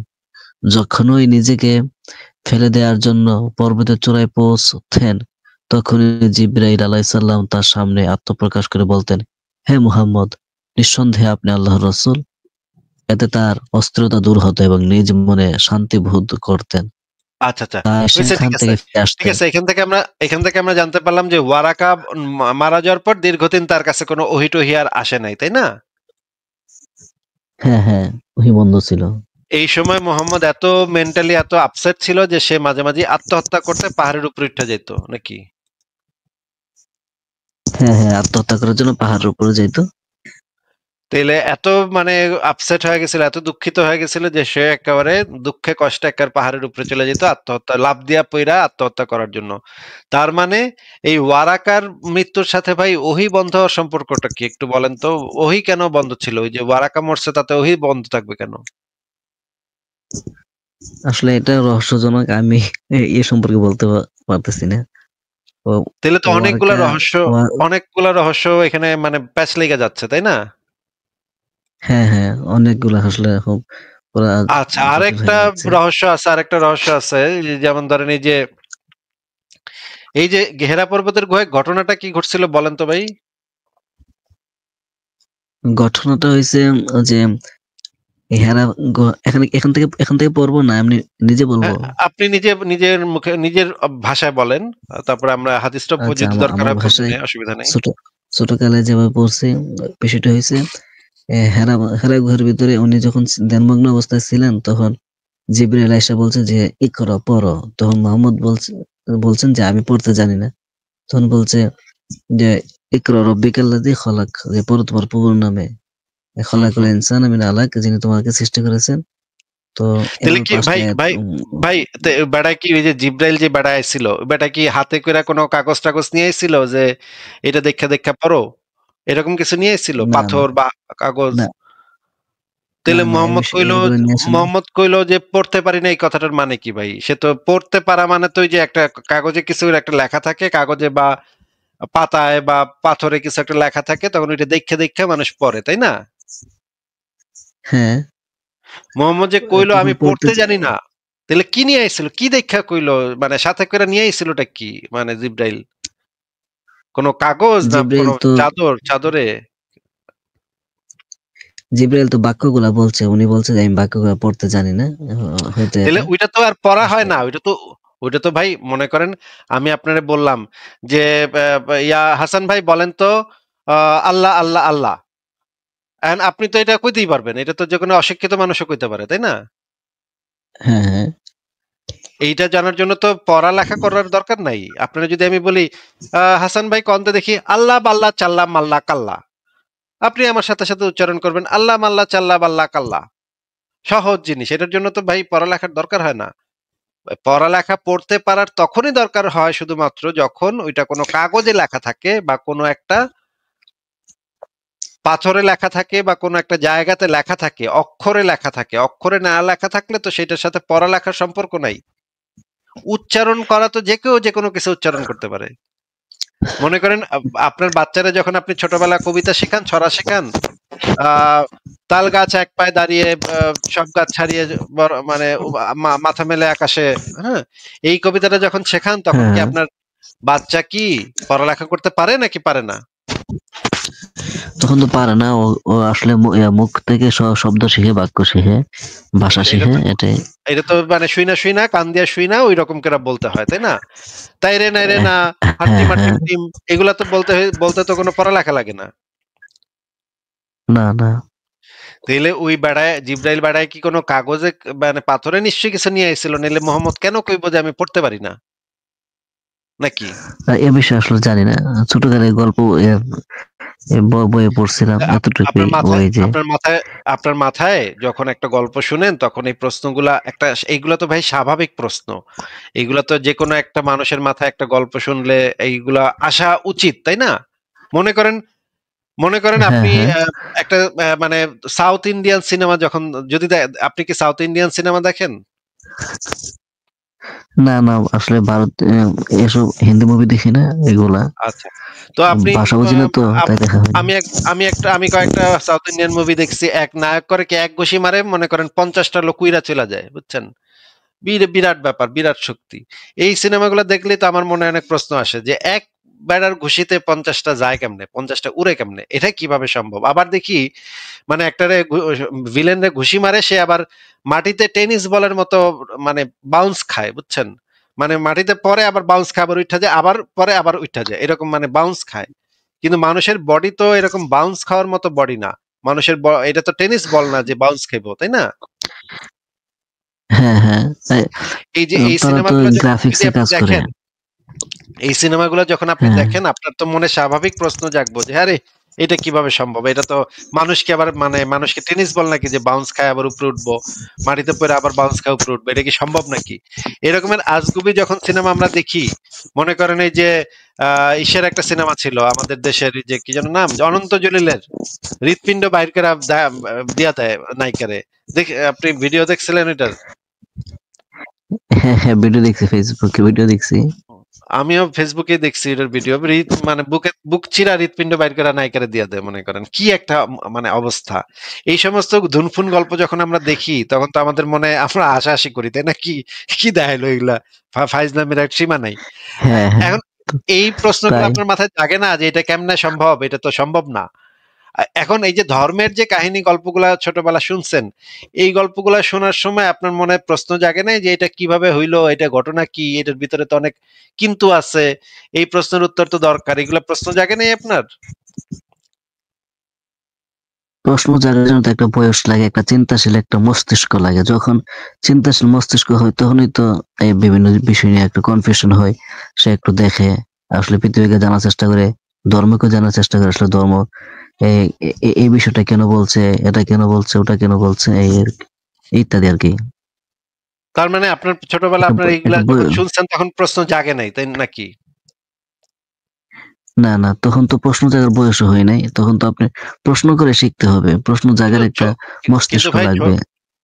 যখনই নিজেকে ফেলে দেওয়ার জন্য পর্বতের চূড়ায় পৌঁছতেন, তখনই জিবরাইল আলাইহিস সালাম তার সামনে আত্মপ্রকাশ করে বলতেন, হে মুহাম্মদ, নিঃসন্দেহে আপনি আল্লাহর রাসূল। এতে তার অস্থিরতা দূর হতো এবং নিজ মনে শান্তি বোধ করতেন। আচ্ছা, আচ্ছা, তাই হয়েছে, সেখান ঠিক আছে, থেকে ফিরে ঠিক আসতেন। আছে। এখান থেকে আমরা জানতে পারলাম যে ওয়ারাকা মারা যাওয়ার পর দীর্ঘদিন তার কাছে কোনো ওহী টহি আর আসে নাই, তাই না? হ্যাঁ হ্যাঁ, ওহী বন্ধ ছিল। এই সময় মোহাম্মদ এত মেন্টালি এত আপসেট ছিল যে সে মাঝে মাঝে আত্মহত্যা করতে পাহাড়ের উপরে উঠে যেত নাকি? হ্যাঁ হ্যাঁ, আত্মহত্যা করার জন্য পাহাড়ের উপরে যাইতো। তাইলে এত মানে আপসেট হয়ে গেছিল, এত দুঃখিত হয়ে গেছিল যে সে একেবারে দুঃখে কষ্টে একেবারে পাহাড়ের উপরে চলে যেত আত্মহত্যা, লাফ দিয়া পইরা আত্মহত্যা করার জন্য। তার মানে এই ওয়ারাকার মৃত্যুর সাথে ভাই ওহী বন্ধ হওয়ার সম্পর্কটা কি একটু বলেন তো? ওহী কেন বন্ধ ছিল? ওই যে ওয়ারাকা মরছে, তাতে ওহী বন্ধ থাকবে কেন? আসলে এটা রহস্যজনক, আমি এ সম্পর্কে বলতে পারতেছি না। ও তাহলে তো ওয়ার্কা ওয়া- অনেকগুলা রহস্য এখানে মানে প্যাচ লেগে যাচ্ছে, তাই না? হ্যাঁ হ্যাঁ, অনেকগুলা আসলে খুব পুরা আচ্ছা, জটিল হয়ে যাচ্ছে। আরেকটা রহস্য আছে। যেমন ধরেন, এই যে গেহেরা পর্বতের গুহায় ঘটনাটা কি ঘটছিল বলেন তো ভাই? ঘটনাটা হয়েছে যে হেরা এখান থেকে পড়বো না, আমি নিজে বলবো। হ্যাঁ, আপনি নিজের মুখে নিজের ভাষায় বলেন। তারপরে আমরা হাদিসটা আচ্ছা, যদি দরকার আমার হয় পড়বো, ভাষায় অসুবিধা নেই। ছোট ছোটকালে যেভাবে পড়ছি, বিষয়টা হয়েছে হেরা হেরা গুহার ভিতরে উনি যখন ধ্যানমগ্ন অবস্থায় ছিলেন, তখন জিবরাইল আয়েশা বলছে যে ইকরা, পড়ো। তখন মোহাম্মদ বলছেন যে আমি পড়তে জানি না। তখন বলছে যে ইকরা রব্বিকাল্লাযী খলাক, যে পড়ো তোমার প্রভুর নামে। হুম, খলাকুল হুম। ইনসানা মিন আলাক, যিনি তোমাকে সৃষ্টি করেছেন তো তাহলে এমন কি 5টা ভাই আয়াত ভাই ভাই বেড়া কি ওই যে জিব্রাইল যে বেড়া আইছিল বেটা কি হাতে করে কোনো কাগজ টাগজ নিয়ে আইছিল যে এটা দেখা দেখা পড়ো, এরকম কিছু নিয়ে আইছিল না, না, পাথর বা কাগজ? না, না, তাহলে না, এগুলো নিয়ে আসেনি। মোহাম্মদ কইলো যে পড়তে পারি না, এই কথাটার মানে কি ভাই? সে তো পড়তে পারা মানে তো ওই যে একটা কাগজে কিছু একটা লেখা থাকে, কাগজে বা পাতায় বা পাথরে কিছু একটা লেখা থাকে, তখন ওইটা দেখে দেখে মানুষ পড়ে, তাই না? হ্যাঁ, মোহাম্মদ যে কইলো তখন আমি পড়তে জানি না, তাহলে কি নিয়ে আইছিল? কি দেখা কইলো? মানে সাথে করে নিয়ে আইছিলটা কি? মানে জিব্রাইল কোন কাগজ না কোন জিব্রাইল তো চাদরে? জিব্রাইল তো বাক্যগুলা বলছে, উনি বলছে যে আমি বাক্যগুলা পড়তে জানি না, হয়তো তাহলে এটা। ওইটা তো আর পড়া হয় না, ওইটা তো ভাই মনে করেন আমি আপনারে বললাম যে ইয়া হাসান ভাই বলেন তো আল্লাহ আল্লাহ আল্লাহ, এখন আপনি তো এটা কইতেই পারবেন, এটা তো যে কোনো অশিক্ষিত মানুষও কইতে পারে, তাই না? হ্যাঁ, হ্যাঁ, এইটা জানার জন্য তো পড়ালেখা করার দরকার নাই। আপনারা যদি আমি বলি হাসান ভাই কন্তে দেখি আল্লাহ বাল্লা চাল্লা মাল্লা কাল্লা, আপনি আমার সাথে সাথে উচ্চারণ করবেন আল্লাহ মাল্লা চাল্লা বাল্লা কাল্লা। সহজ জিনিস, এটার জন্য তো ভাই পড়ালেখার দরকার হয় না। পড়ালেখা পড়তে পারার তখনই দরকার হয় শুধুমাত্র যখন ওইটা কোনো কাগজে লেখা থাকে বা কোনো একটা পাথরে লেখা থাকে বা কোনো একটা জায়গাতে লেখা থাকে, অক্ষরে লেখা থাকে। অক্ষরে না লেখা থাকলে তো সেটার সাথে পড়ালেখার সম্পর্ক নাই। উচ্চারণ করা তো যে কেউ যে কোনো কিছু উচ্চারণ করতে পারে। মনে করেন আপনার বাচ্চারা যখন আপনি ছোটবেলা কবিতা শেখান, ছড়া শেখান, তাল গাছ এক পায়ে দাঁড়িয়ে সব গাছ ছাড়িয়ে মানে মাথা মেলে আকাশে, হ্যাঁ, এই কবিতাটা যখন শেখান তখন কি হ্যাঁ, আপনার বাচ্চা কি পড়ালেখা করতে পারে নাকি পারে না? তখন তো পারে না। ও আসলে মুখ থেকে শব্দ শিখে, বাক্য শিখে, ভাষা এটা শিখে, তো এটাই। এটা তো মানে শুই না কান দিয়া শুই না ওই রকম করে বলতে হয়, তাই না? তাই রে নাই রে না, হাট্টি হ্যাঁ, মাটিম হ্যাঁ, টিম, এগুলা তো বলতে তো কোনো পড়ালেখা লাগে না। না, না, তাইলে ওই বেড়ায় জিব্রাইল বেড়ায় কি কোনো কাগজে মানে পাথরে নিশ্চয়ই কিছু নিয়ে আইছিল, নাইলে মোহাম্মদ কেন কইবো যে আমি পড়তে পারি না নাকি? এ বিষয়ে আসলে জানি না। ছোটকালে গল্প বইয়ে পড়ছিলাম এতটুকুই। আপনার মাথায় ওই যে আপনার মাথায় আপনার মাথায় যখন একটা গল্প শুনেন তখন এই প্রশ্নগুলা একটা, এইগুলা তো ভাই স্বাভাবিক প্রশ্ন। এইগুলা তো যে কোনো একটা মানুষের মাথায় একটা গল্প শুনলে এইগুলা আসা উচিত, তাই না? মনে করেন মনে করেন হ্যাঁ, আপনি হ্যাঁ, একটা মানে সাউথ ইন্ডিয়ান সিনেমা যখন যদি আপনি কি সাউথ ইন্ডিয়ান সিনেমা দেখেন? না, না, আসলে ভারত এসব হিন্দি মুভি দেখি না এগুলা। আচ্ছা, তো আপনি ভাষা বুঝি না, তো তাই দেখা হয়নি। আমি কয়েকটা সাউথ ইন্ডিয়ান মুভি দেখছি, এক নায়ক করে কি এক ঘুষি মারে মনে করেন 50টা লোক উইরা চলে যায়, বুঝছেন? বিরাট ব্যাপার, বিরাট শক্তি। এই সিনেমাগুলো দেখলেই তো আমার মনে অনেক প্রশ্ন আসে যে এক বেড়ার ঘুষিতে 50টা যায় কেমনে, 50টা উড়ে কেমনে, এটা কিভাবে সম্ভব? আবার দেখি মানে একটারে ভিলেনরে ঘুষি মারে, সে আবার মাটিতে টেনিস বলের মতো মানে বাউন্স খায়, বুঝছেন? মানে মাটিতে পরে আবার বাউন্স খায়, আবার উঠা যায়, আবার পরে আবার উঠা যায়, এরকম মানে বাউন্স খায়। কিন্তু মানুষের বডি তো এরকম বাউন্স খাওয়ার মতো বডি না। মানুষের এটা তো টেনিস বল না যে বাউন্স খাইবো, তাই না? হ্যাঁ, হ্যাঁ, এই যে এই তারা তো সিনেমাগুলো গ্রাফিক্স যদি এর আপনি কাজ করে। দেখেন, এই সিনেমাগুলো যখন আপনি হ্যাঁ, দেখেন আপনার তো মনে স্বাভাবিক প্রশ্ন জাগবো যে আরে এটা কিভাবে সম্ভব? এটা তো মানুষকে আবার মানে মানুষকে টেনিস বল নাকি যে বাউন্স খায় আবার উপরে উঠবো, মাটিতে পড়ে আবার বাউন্স খায় উপরে উঠবো, এটা কি সম্ভব নাকি? এরকমের আজগুবি যখন সিনেমা আমরা দেখি, মনে করেন এই যে ইসের একটা সিনেমা ছিল আমাদের দেশের, এই যে কি যেন নাম, অনন্ত জলিলের হৃৎপিণ্ড বাইর করে দিয়া দেয় নায়িকারে, আপনি ভিডিও দেখছিলেন এটার? হ্যাঁ, হ্যাঁ, ভিডিও দেখছি, ফেসবুকে ভিডিও দেখছি। আমিও ফেসবুকে দেখছি এটার ভিডিও। মানে বুক চিরা হৃৎপিণ্ড বাইর করা নায়িকারে দিয়া দেয়, মনে করেন কি একটা মানে অবস্থা। এই সমস্ত ধুনফুন গল্প যখন আমরা দেখি তখন তো আমাদের মনে আমরা হাসাহাসি করি, তাই না? কি কি দেখাইলো এগুলা, ফাইজলামের এক সীমা নাই। হ্যাঁ, হ্যাঁ, এখন এই প্রশ্নগুলো তাই। আপনার মাথায় জাগে না যে এটা কেমনে সম্ভব? এটা তো সম্ভব না। এখন এই যে ধর্মের যে কাহিনী গল্পগুলা ছোটবেলা শুনছেন, এই গল্পগুলা শোনার সময় আপনার মনে প্রশ্ন জাগে নাই যে এটা কিভাবে হইলো, এটা ঘটনা কি, এটার ভিতরে তো অনেক কিন্তু আছে, এই প্রশ্নের উত্তর তো দরকার, এগুলা প্রশ্ন জাগে নাই আপনার? প্রশ্ন জাগার জন্য তো একটা বয়স লাগে, একটা চিন্তাশীল একটা মস্তিষ্ক লাগে। যখন চিন্তাশীল মস্তিষ্ক হয় তখনই তো এই বিভিন্ন বিষয় নিয়ে একটা কনফিউশন হয়। সে একটু দেখে, আসলে পৃথিবীকে জানার চেষ্টা করে, ধর্মকে জানার চেষ্টা করে, আসলে ধর্ম এই এই বিষয়টা কেন বলছে, এটা কেন বলছে, ওটা কেন বলছে, এই আর কি। ইত্যাদি আর কি। তার মানে আপনার ছোটবেলা আপনার এইগুলা একটা যখন শুনছেন তখন প্রশ্ন জাগে নাই, তাই নাকি? না তখন তো প্রশ্ন জাগার বয়সও হয় নাই, তখন তো আপনি প্রশ্ন করে শিখতে হবে, প্রশ্ন জাগার কিন্তু একটা কিন্তু মস্তিষ্ক ভাই লাগবে।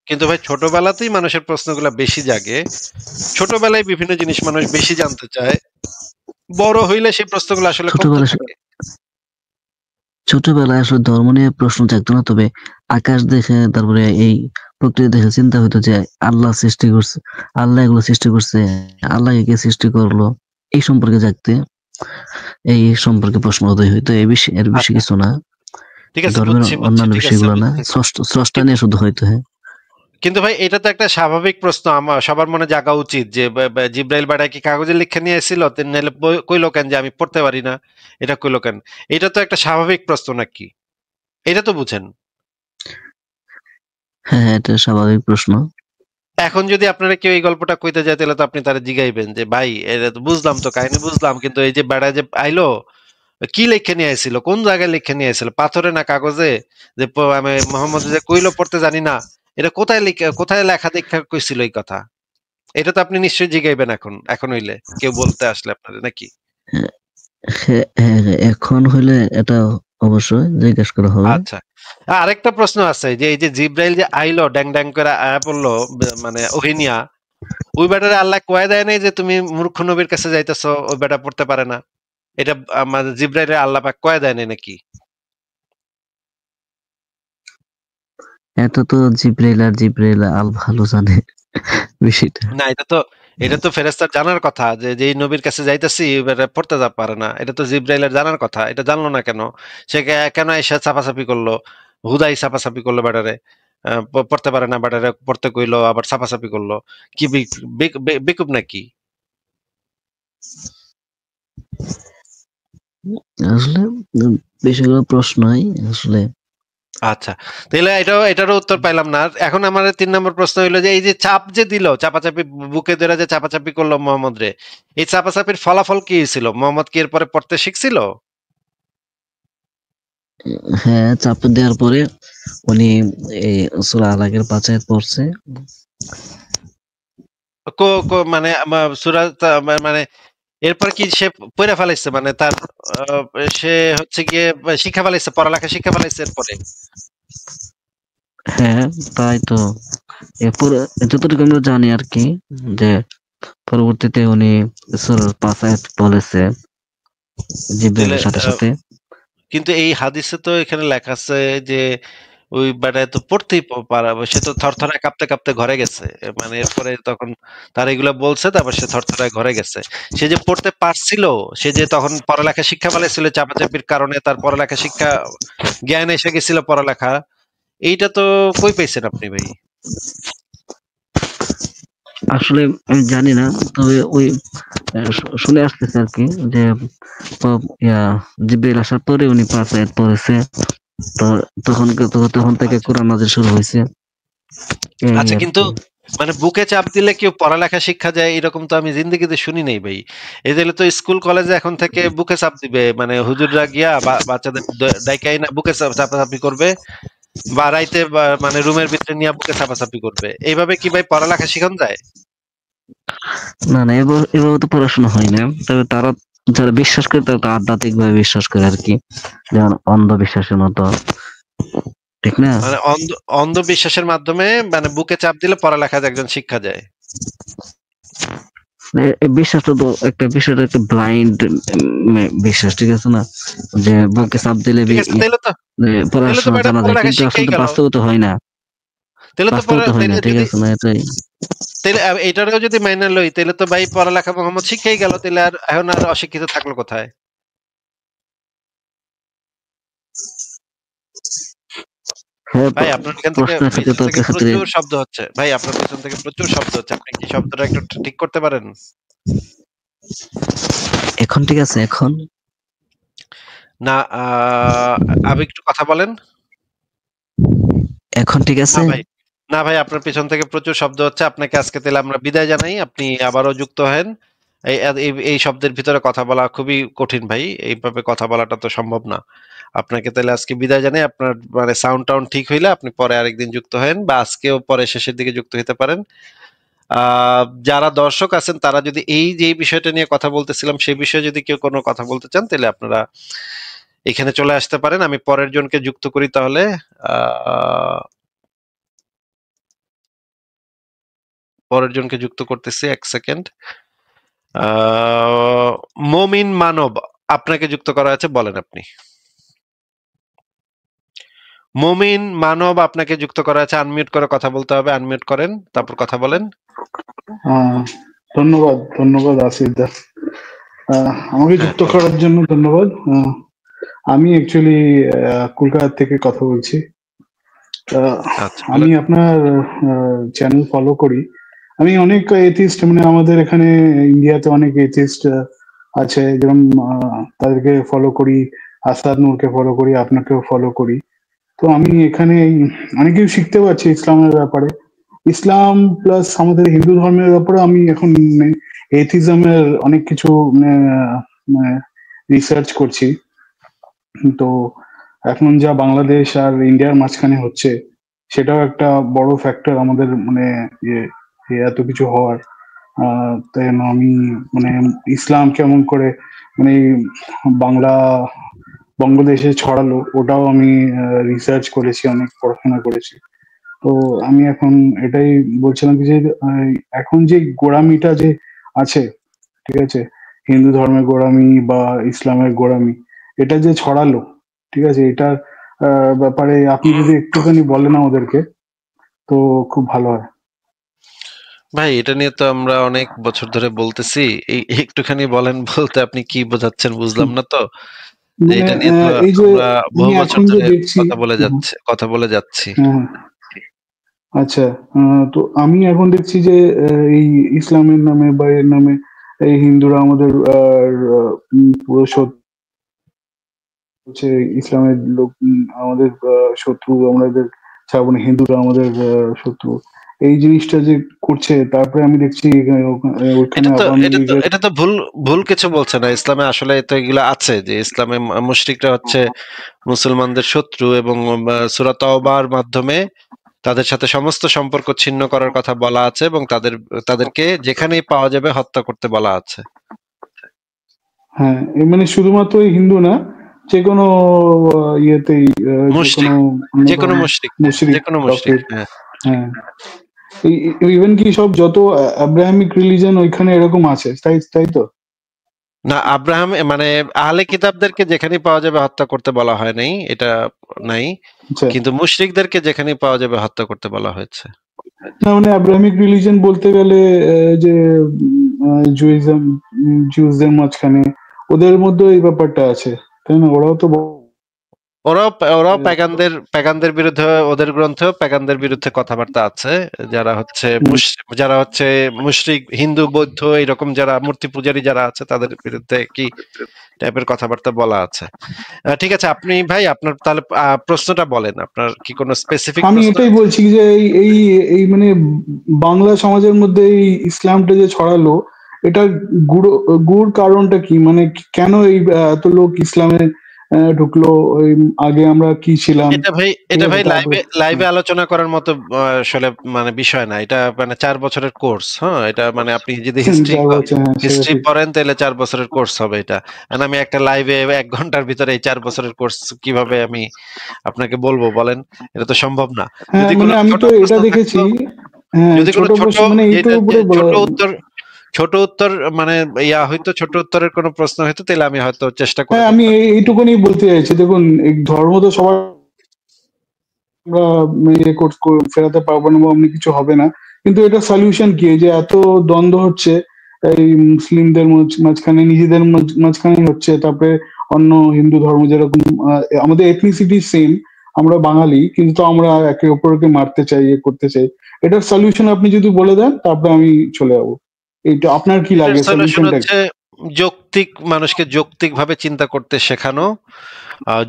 কিন্তু ভাই ছোটবেলাতেই মানুষের প্রশ্নগুলা বেশি জাগে, ছোটবেলায় বিভিন্ন জিনিস মানুষ বেশি জানতে চায়, বড় হইলে সেই প্রশ্নগুলো আসলে কমতে ছোটবেলায় থাকে। ছোটবেলায় আসলে ধর্ম নিয়ে প্রশ্ন জাগতো না, তবে আকাশ দেখে তারপরে এই প্রকৃতি দেখে চিন্তা হইতো যে আল্লাহ সৃষ্টি করছে, আল্লাহ এগুলো সৃষ্টি করছে, আল্লাহকে কে সৃষ্টি করলো, এই সম্পর্কে জাগতে, এই সম্পর্কে প্রশ্ন উদয় হইতো। এই বিষয়ে এর বেশি আচ্ছা, কিছু না, ঠিক আছে, ধর্মের বুঝছি অন্যান্য ঠিক আছে বিষয়গুলো না, বুঝছি। স্রষ্টা কিন্তু নিয়ে শুধু হইতো। হ্যাঁ, কিন্তু ভাই এটা তো একটা স্বাভাবিক প্রশ্ন, আমার সবার মনে জাগা উচিত যে জিব্রাইল বেটা কি কাগজে লিখে নিয়ে এসেছিল, নাহলে কইলো কেন যে আমি পড়তে পারি না, এটা কইলো কেন? এটা তো একটা স্বাভাবিক প্রশ্ন নাকি? এটা তো বুঝেন। হ্যাঁ, এটা স্বাভাবিক প্রশ্ন। এখন যদি আপনারা কেউ এই গল্পটা কইতে যায় তাহলে তো আপনি তারা জিগাইবেন যে ভাই এটা তো বুঝলাম, তো কাহিনী বুঝলাম, কিন্তু এই যে বেড়া যে আইলো কি লেখে নিয়ে আসছিল, কোন জায়গায় লেখে নিয়ে আসছিল, পাথরে না কাগজে, যে আমি মোহাম্মদ যে কইলো পড়তে জানি না, এটা কোথায় লিখে, কোথায় লেখা দেখা কইছিল এই কথা? এটা তো আপনি নিশ্চয়ই জিগাইবেন এখন হইলে কেউ বলতে আসলে আপনাদের নাকি? হ্যাঁ, হ্যাঁ, এখন হইলে এটা অবশ্যই জিজ্ঞেস করা হবে। আচ্ছা, আরেকটা প্রশ্ন আছে যে এই যে জিব্রাইল যে আইলো ড্যাং ড্যাং করে আয়া পড়লো, মানে ওহিনিয়া, ওই বেটারে আল্লাহ কয়ে দেয় নাই যে তুমি মূর্খ নবীর কাছে যাইতেছো, ওই বেটা পড়তে পারে না? এটা আমাদের জিব্রাইলে আল্লাহ পাক কয়ে দেয় নাই নাকি? এত তো জিব্রাইল আল ভালো জানে বিষয়টা। না, এটা তো ফেরেশতার জানার কথা যে যেই নবীর কাছে যাইতেছি এবারে পড়তে পারে না, এটা তো জিব্রাইলের জানার কথা, এটা জানলো না কেন? সে কেন এসে চাপাচাপি করলো, হুদাই চাপাচাপি করলো বেটারে, পড়তে পারে না বেটারে পড়তে কইলো, আবার চাপাচাপি করলো, কি বেকুব নাকি? আসলে বিষয়গুলো প্রশ্নই আসলে। আচ্ছা, তাহলে এটারও উত্তর পাইলাম না। এখন আমার ৩ নম্বর প্রশ্ন হইলো যে এই যে চাপ যে দিল, চাপাচাপি বুকে ধরে যে চাপাচাপি করলো মোহাম্মদ রে, এই চাপাচাপির ফলাফল কি ছিল? মোহাম্মদ কি এরপরে পড়তে শিখছিল? হ্যাঁ, চাপ দেওয়ার পরে উনি এই সূরা আলাকের ৫ আয়াত পড়ছে। মানে মানে এরপর কি সে পড়ে ফেলাইছে, মানে তার আহ, সে হচ্ছে গিয়ে শিক্ষা ফেলাইছে, পড়ালেখা শিক্ষা ফেলাইছে এরপরে? হ্যাঁ, তাই তো। এরপর যতটুকু আমরা জানি আর কি, যে পরবর্তীতে উনি সূরার ৫ আয়াত বলেছে তাহলে জিবরাইলের সাথে সাথে। কিন্তু এই হাদিসে তো এখানে লেখা আছে যে ওই বেটায় তো পড়তেই পারাবো, সে তো থরথরায় কাঁপতে কাঁপতে ঘরে গেছে, মানে এরপরে তখন তার এগুলা বলছে, তারপর সে থরথরায় ঘরে গেছে। সে যে পড়তে পারছিল, সে যে তখন পড়ালেখা শিক্ষা ফেলেছিল চাপাচাপির কারণে, তার পড়ালেখা শিক্ষা জ্ঞান এসে গেছিল পড়ালেখা, এইটা তো কই পাইছেন আপনি ভাই? আসলে আমি জানি না, তবে ওই শুনে আসতেছে আর কি, যে জিবরাইল আসার পরে উনি ৫ আয়াত পড়েছে। তো তখন থেকে আচ্ছা কোরআন নাযিল শুরু হয়েছে, এই আচ্ছা, আর কিন্তু কি। মানে বুকে চাপ দিলে কেউ পড়ালেখা শিক্ষা যায় এরকম তো আমি জিন্দেগিতে শুনি নাই ভাই। এদের তো স্কুল কলেজে এখন থেকে বুকে চাপ দিবে, মানে হুজুররা গিয়া বাচ্চাদের ডাইকাই না বুকে চাপাচাপি করবে, বা রাইতে মানে রুমের ভিতরে নিয়ে বুকে চাপাচাপি করবে, এইভাবে কি ভাই পড়ালেখা শিখানো যায়? না এভাবে তো পড়াশোনা হয় না, তবে তারা যারা বিশ্বাস করে তারা তো আধ্যাত্মিক ভাবে বিশ্বাস করে আর কি, যেমন অন্ধবিশ্বাসের মতো, ঠিক না? মানে অন্ধবিশ্বাসের মাধ্যমে মানে বুকে চাপ দিলে পড়ালেখা একজন শিক্ষা যায়? এই বিশ্বাসটা তো একটা বিষয়টা একটা ব্লাইন্ড বিশ্বাস, ঠিক আছে না, যে বুকে আচ্ছা চাপ দিলে ঠিক আছে, তাইলে তো পড়াশোনা ম্যাডাম জানা যায়, পড়ালেখা কিন্তু আসলে শিখেই তো গেল। বাস্তবে তো হয় না, তাইলে ঠিক যদি আছে না, এটাই। তাইলে এটারও যদি মাইনে লই তাহলে তো ভাই পড়ালেখা মোহাম্মদ শিখেই গেল, তাহলে আর এখন আর অশিক্ষিত থাকলো কোথায়? হ্যাঁ, ভাই আপনার এখান থেকে প্রশ্নের ক্ষেত্রে পিছন থেকে তর্কের ক্ষেত্রে। প্রচুর শব্দ হচ্ছে, ভাই আপনার পিছন থেকে প্রচুর শব্দ হচ্ছে, আপনি কি শব্দটা একটু ঠিক করতে পারেন? এখন ঠিক আছে এখন? না, আপনি একটু কথা বলেন। এখন ঠিক না আছে? ভাই, না ভাই, আপনার পিছন থেকে প্রচুর শব্দ হচ্ছে, আপনাকে আজকে তাহলে আমরা বিদায় জানাই, আপনি আবারও যুক্ত হেন। এই শব্দের ভিতরে কথা বলা খুবই কঠিন ভাই, এইভাবে কথা বলাটা তো সম্ভব না। আপনাকে তাহলে আজকে বিদায় জানাই। আপনার মানে সাউন্ড টাউন্ড ঠিক হইলে আপনি পরে আরেকদিন যুক্ত হেন, বা আজকেও পরে শেষের দিকে যুক্ত হতে পারেন। যারা দর্শক আছেন তারা যদি এই যে বিষয়টা নিয়ে কথা বলতেছিলাম সেই বিষয়ে যদি কেউ কোনো কথা বলতে চান তাহলে আপনারা এখানে চলে আসতে পারেন। আমি পরের জনকে যুক্ত করি তাহলে। পরের জনকে যুক্ত করতেছি, 1 সেকেন্ড। মমিন মানব, আপনাকে যুক্ত করা আছে, বলেন আপনি। মমিন মানব, আপনাকে যুক্ত করা আছে, আনমিউট করে কথা বলতে হবে, আনমিউট করেন, তারপর কথা বলেন। ধন্যবাদ ধন্যবাদ আসিফ দা, আমাকে যুক্ত করার জন্য ধন্যবাদ। আমি অ্যাকচুয়ালি কলকাতা থেকে কথা বলছি। আমি আপনার চ্যানেল ফলো করি। আমি অনেক এথিস্ট, মানে আমাদের এখানে ইন্ডিয়াতে অনেক এথিস্ট আছে, যেমন তাদেরকে ফলো করি, আসাদ নূরকে ফলো করি, আপনাকেও ফলো করি। তো আমি এখানে অনেক কিছু শিখতে পারছি ইসলামের ব্যাপারে, ইসলাম প্লাস আমাদের হিন্দু ধর্মের ব্যাপারে। আমি এখন এথিজমের অনেক কিছু রিসার্চ করছি। তো এখন যা বাংলাদেশ আর ইন্ডিয়ার মাঝখানে হচ্ছে সেটাও একটা বড় ফ্যাক্টর আমাদের, মানে এত কিছু হওয়ার। তাই আমি মানে ইসলাম কেমন করে মানে বঙ্গদেশে ছড়ালো ওটাও আমি রিসার্চ করেছি, অনেক পড়াশোনা করেছি। তো আমি এখন এটাই বলছিলাম যে এখন যে গোড়ামিটা যে আছে, ঠিক আছে, হিন্দু ধর্মের গোড়ামি বা ইসলামের গোড়ামি, এটা যে ছড়ালো, ঠিক আছে, এটার ব্যাপারে আপনি যদি একটুখানি বলেন আমাদেরকে তো খুব ভালো হয়। ভাই এটা নিয়ে তো আমরা অনেক বছর ধরে বলতেছি, একটুখানি বলেন বলতে আপনি কি বোঝাচ্ছেন বুঝলাম না তো। এটা নিয়ে তো আমরা বহু বছর ধরে কথা বলে যাচ্ছি। আচ্ছা, তো আমি এখন দেখছি যে এই ইসলামের নামে বা এর নামে এই হিন্দুরা আমাদের পুরো হচ্ছে ইসলামের লোক আমাদের শত্রু, আমাদের শ্রাবণ হিন্দুরা আমাদের শত্রু, এই জিনিসটা যে করছে। তারপরে আমি দেখছি এটা তো ভুল কিছু বলছে না। ইসলামে আসলে তো এগুলো আছে যে ইসলামে মুশরিকরা হচ্ছে মুসলমানদের শত্রু, এবং সূরা তাওবার মাধ্যমে তাদের সাথে সমস্ত সম্পর্ক ছিন্ন করার কথা বলা আছে, এবং তাদেরকে যেখানেই পাওয়া যাবে হত্যা করতে বলা আছে। হ্যাঁ, মানে শুধুমাত্র হিন্দু না, যে কোনো ইয়েতেই, যে কোনো মুশরিক। হ্যাঁ, ইভেন কি সব যত আব্রাহামিক রিলিজন ওইখানে এরকম আছে, তাই তো? না, আব্রাহাম মানে আহলে কিতাবদেরকে যেখানে পাওয়া যাবে হত্যা করতে বলা হয় নাই, এটা নাই, কিন্তু মুশরিকদেরকে যেখানে পাওয়া যাবে হত্যা করতে বলা হয়েছে। না, মানে আব্রাহামিক রিলিজন বলতে গেলে যে জুইসদের মাঝখানে ওদের মধ্যে এই ব্যাপারটা আছে, তাই না? ওরাও তো প্যাগানদের বিরুদ্ধে, ওদের গ্রন্থেও প্যাগানদের বিরুদ্ধে কথাবার্তা আছে, যারা হচ্ছে মুশরিক, হিন্দু, বৌদ্ধ, এরকম যারা মূর্তি পূজারী যারা আছে তাদের বিরুদ্ধে কি টাইপের কথাবার্তা বলা আছে। ঠিক আছে, আপনি ভাই আপনার তাহলে প্রশ্নটা বলেন, আপনার কি কোনো স্পেসিফিক? আমি এটাই বলছি যে এই মানে বাংলা সমাজের মধ্যে এই ইসলামটা যে ছড়ালো, এটার গুড় কারণটা কি? মানে কেন এই এত লোক ইসলামে ঢুকলো? আগে আমরা কি ছিলাম? এটা ভাই লাইভে আলোচনা করার মতো আসলে মানে বিষয় না। এটা মানে 4 বছরের কোর্স। হ্যাঁ, এটা মানে আপনি যদি হিস্ট্রি পড়েন তাহলে 4 বছরের কোর্স হবে এটা। আর আমি একটা লাইভে 1 ঘন্টার ভিতরে এই 4 বছরের কোর্স কিভাবে আমি আপনাকে বলবো বলেন? এটা তো সম্ভব না। যদি কোনো আমি তো এটা দেখেছি, যদি কোনো ছোট উত্তর মানে হয়তো ছোট উত্তরের কোনো প্রশ্ন হয়তো, তাহলে আমি হয়তো চেষ্টা করি। আমি এইটুকুনি বলতে চাইছি, দেখুন এই ধর্ম তো সবার আমরা ফেরাতে পারবো না বা অমনি কিছু হবে না, কিন্তু এটা সলিউশন কি? যে এত দ্বন্দ্ব হচ্ছে এই মুসলিমদের মাঝখানে, নিজেদের মাঝখানে হচ্ছে, তারপরে অন্য হিন্দু ধর্ম যেরকম আমাদের এথনিসিটি সেম, আমরা বাঙালি, কিন্তু আমরা একে অপরকে মারতে চাই, করতে চাই। এটার সলিউশন আপনি যদি বলে দেন তারপরে আমি চলে যাবো। এইটা আপনার কি লাগে? মানুষকে যৌক্তিকভাবে চিন্তা করতে শেখানো,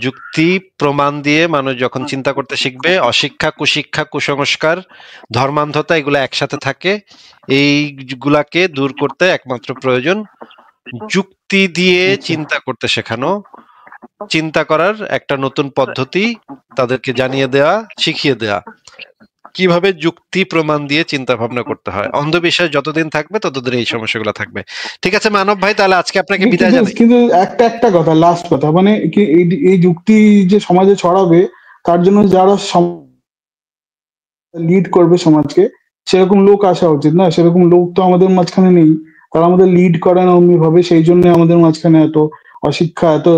যুক্তি প্রমাণ দিয়ে মানুষ যখন চিন্তা করতে শিখবে, অশিক্ষা, কুশিক্ষা, কুসংস্কার, ধর্মান্ধতা এগুলো একসাথে থাকে, এইগুলাকে দূর করতে একমাত্র প্রয়োজন যুক্তি দিয়ে আচ্ছা চিন্তা করতে শেখানো, চিন্তা করার একটা নতুন পদ্ধতি তাদেরকে জানিয়ে দেওয়া, শিখিয়ে দেওয়া, কিভাবে যুক্তি প্রমাণ দিয়ে চিন্তা ভাবনা করতে হয়। অন্ধবিশ্বাস যতদিন থাকবে ততদিন এই সমস্যাগুলো থাকবে। ঠিক আছে মানব ভাই, তাহলে আজকে আপনাকে বিদায় কিন্তু জানাই। কিন্তু একটা কথা, লাস্ট কথা, মানে কি এই যুক্তি যে সমাজে ছড়াবে, তার জন্য যারা লিড করবে সমাজকে, সেরকম লোক আসা উচিত না? সেরকম লোক তো আমাদের মাঝখানে নেই। তারা আমাদের লিড করে না অমনি ভাবে, সেই জন্য আমাদের মাঝখানে এত অশিক্ষা, এত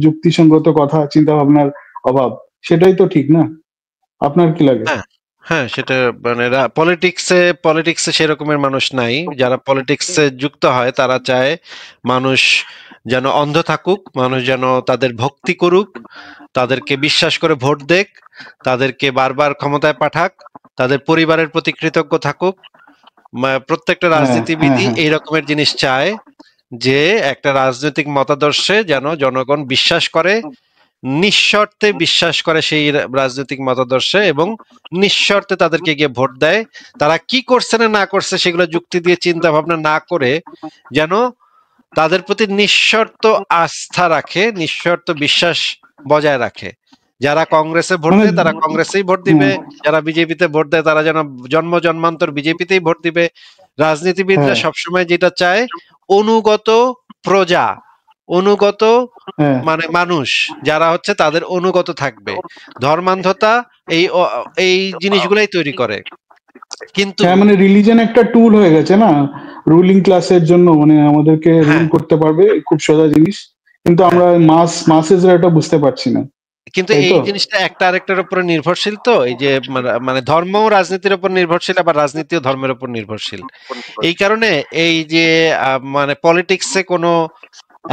যুক্তিসঙ্গত কথা চিন্তা ভাবনার অভাব। সেটাই তো ঠিক না? আপনার কি লাগে? হ্যাঁ হ্যাঁ, সেটা মানে পলিটিক্সে সেরকমের মানুষ নাই। যারা পলিটিক্সে যুক্ত হয় তারা চায় মানুষ যেন অন্ধ থাকুক, মানুষ যেন তাদের ভক্তি করুক, তাদেরকে বিশ্বাস করে ভোট দেক, তাদেরকে বারবার ক্ষমতায় পাঠাক, তাদের পরিবারের প্রতি কৃতজ্ঞ থাকুক। প্রত্যেকটা হ্যাঁ, হ্যাঁ, রাজনীতিবিদই হ্যাঁ। এই রকমের জিনিস চায়, যে একটা রাজনৈতিক মতাদর্শে যেন জনগণ বিশ্বাস করে, নিঃশর্তে বিশ্বাস করে সেই রাজনৈতিক মতাদর্শে, এবং নিঃশর্তে তাদেরকে গিয়ে ভোট দেয়। তারা কি করছে না না করছে সেগুলো যুক্তি দিয়ে চিন্তা ভাবনা না করে যেন তাদের প্রতি নিঃশর্ত আস্থা রাখে, নিঃশর্ত বিশ্বাস বজায় রাখে। যারা কংগ্রেসে ভোট মানে দেয় তারা কংগ্রেসেই ভোট দিবে, যারা বিজেপিতে ভোট দেয় তারা যেন জন্ম জন্মান্তর বিজেপিতেই ভোট দিবে। রাজনীতিবিদরা হ্যাঁ, সবসময় যেটা চায়, অনুগত প্রজা, অনুগত হ্যাঁ, মানে মানুষ যারা হচ্ছে তাদের অনুগত থাকবে। ধর্মান্ধতা এই জিনিসগুলাই তৈরি করে। কিন্তু হ্যাঁ, মানে রিলিজন একটা টুল হয়ে গেছে না রুলিং ক্লাসের জন্য, মানে আমাদেরকে রুল হ্যাঁ করতে পারবে, খুব সোজা জিনিস। কিন্তু হ্যাঁ, আমরা মাসেসরা এটা বুঝতে পারছি না, কিন্তু তাই এই তো? জিনিসটা একটা আরেকটার উপরে নির্ভরশীল। তো এই যে মানে ধর্মও রাজনীতির উপর নির্ভরশীল, আবার রাজনীতিও ধর্মের উপর নির্ভরশীল। এই কারণে এই যে মানে পলিটিক্সে কোনো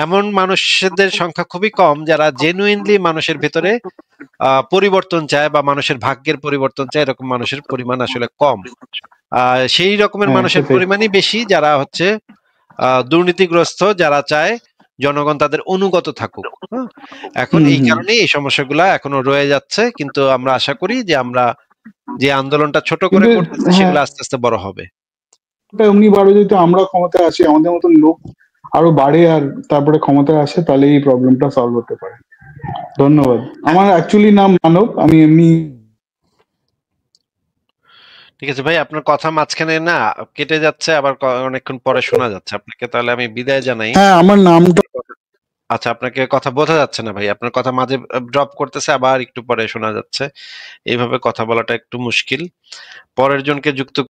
এমন মানুষদের সংখ্যা খুবই কম যারা জেনুইনলি মানুষের ভেতরে পরিবর্তন চায় বা মানুষের ভাগ্যের পরিবর্তন চায়। এরকম মানুষের পরিমাণ আসলে কম। সেই রকমের হ্যাঁ, মানুষের সেটাই। পরিমাণই বেশি যারা হচ্ছে দুর্নীতিগ্রস্ত, যারা চায় জনগণ তাদের অনুগত থাকুক। হ্যাঁ? এখন হুম, এই হুম। কারণে এই সমস্যাগুলা এখনো রয়ে যাচ্ছে, কিন্তু আমরা আশা করি যে আমরা যে আন্দোলনটা ছোট করে কিন্তু করতেছি হ্যাঁ, সেগুলো আস্তে আস্তে বড় হবে। ওটা এমনি বাড়বে যদি আমরা ক্ষমতায় আসি, আমাদের মতন লোক আরো বাড়ে, আর তারপরে ক্ষমতায় আসে, তাহলে এই প্রবলেমটা সলভ হতে পারে। ধন্যবাদ। আমার অ্যাকচুয়ালি নাম মানব, আমি এমনি। ঠিক আছে ভাই, আপনার কথা মাঝখানে না কেটে যাচ্ছে, আবার অনেকক্ষণ পরে শোনা যাচ্ছে আপনাকে। তাহলে আমি বিদায় জানাই। হ্যাঁ, আমার নামটা আচ্ছা, আপনাকে কথা বোঝা যাচ্ছে না ভাই, আপনার কথা মাঝে ড্রপ করতেছে, আবার একটু পরে শোনা যাচ্ছে। এইভাবে কথা বলাটা একটু মুশকিল। পরের জনকে যুক্ত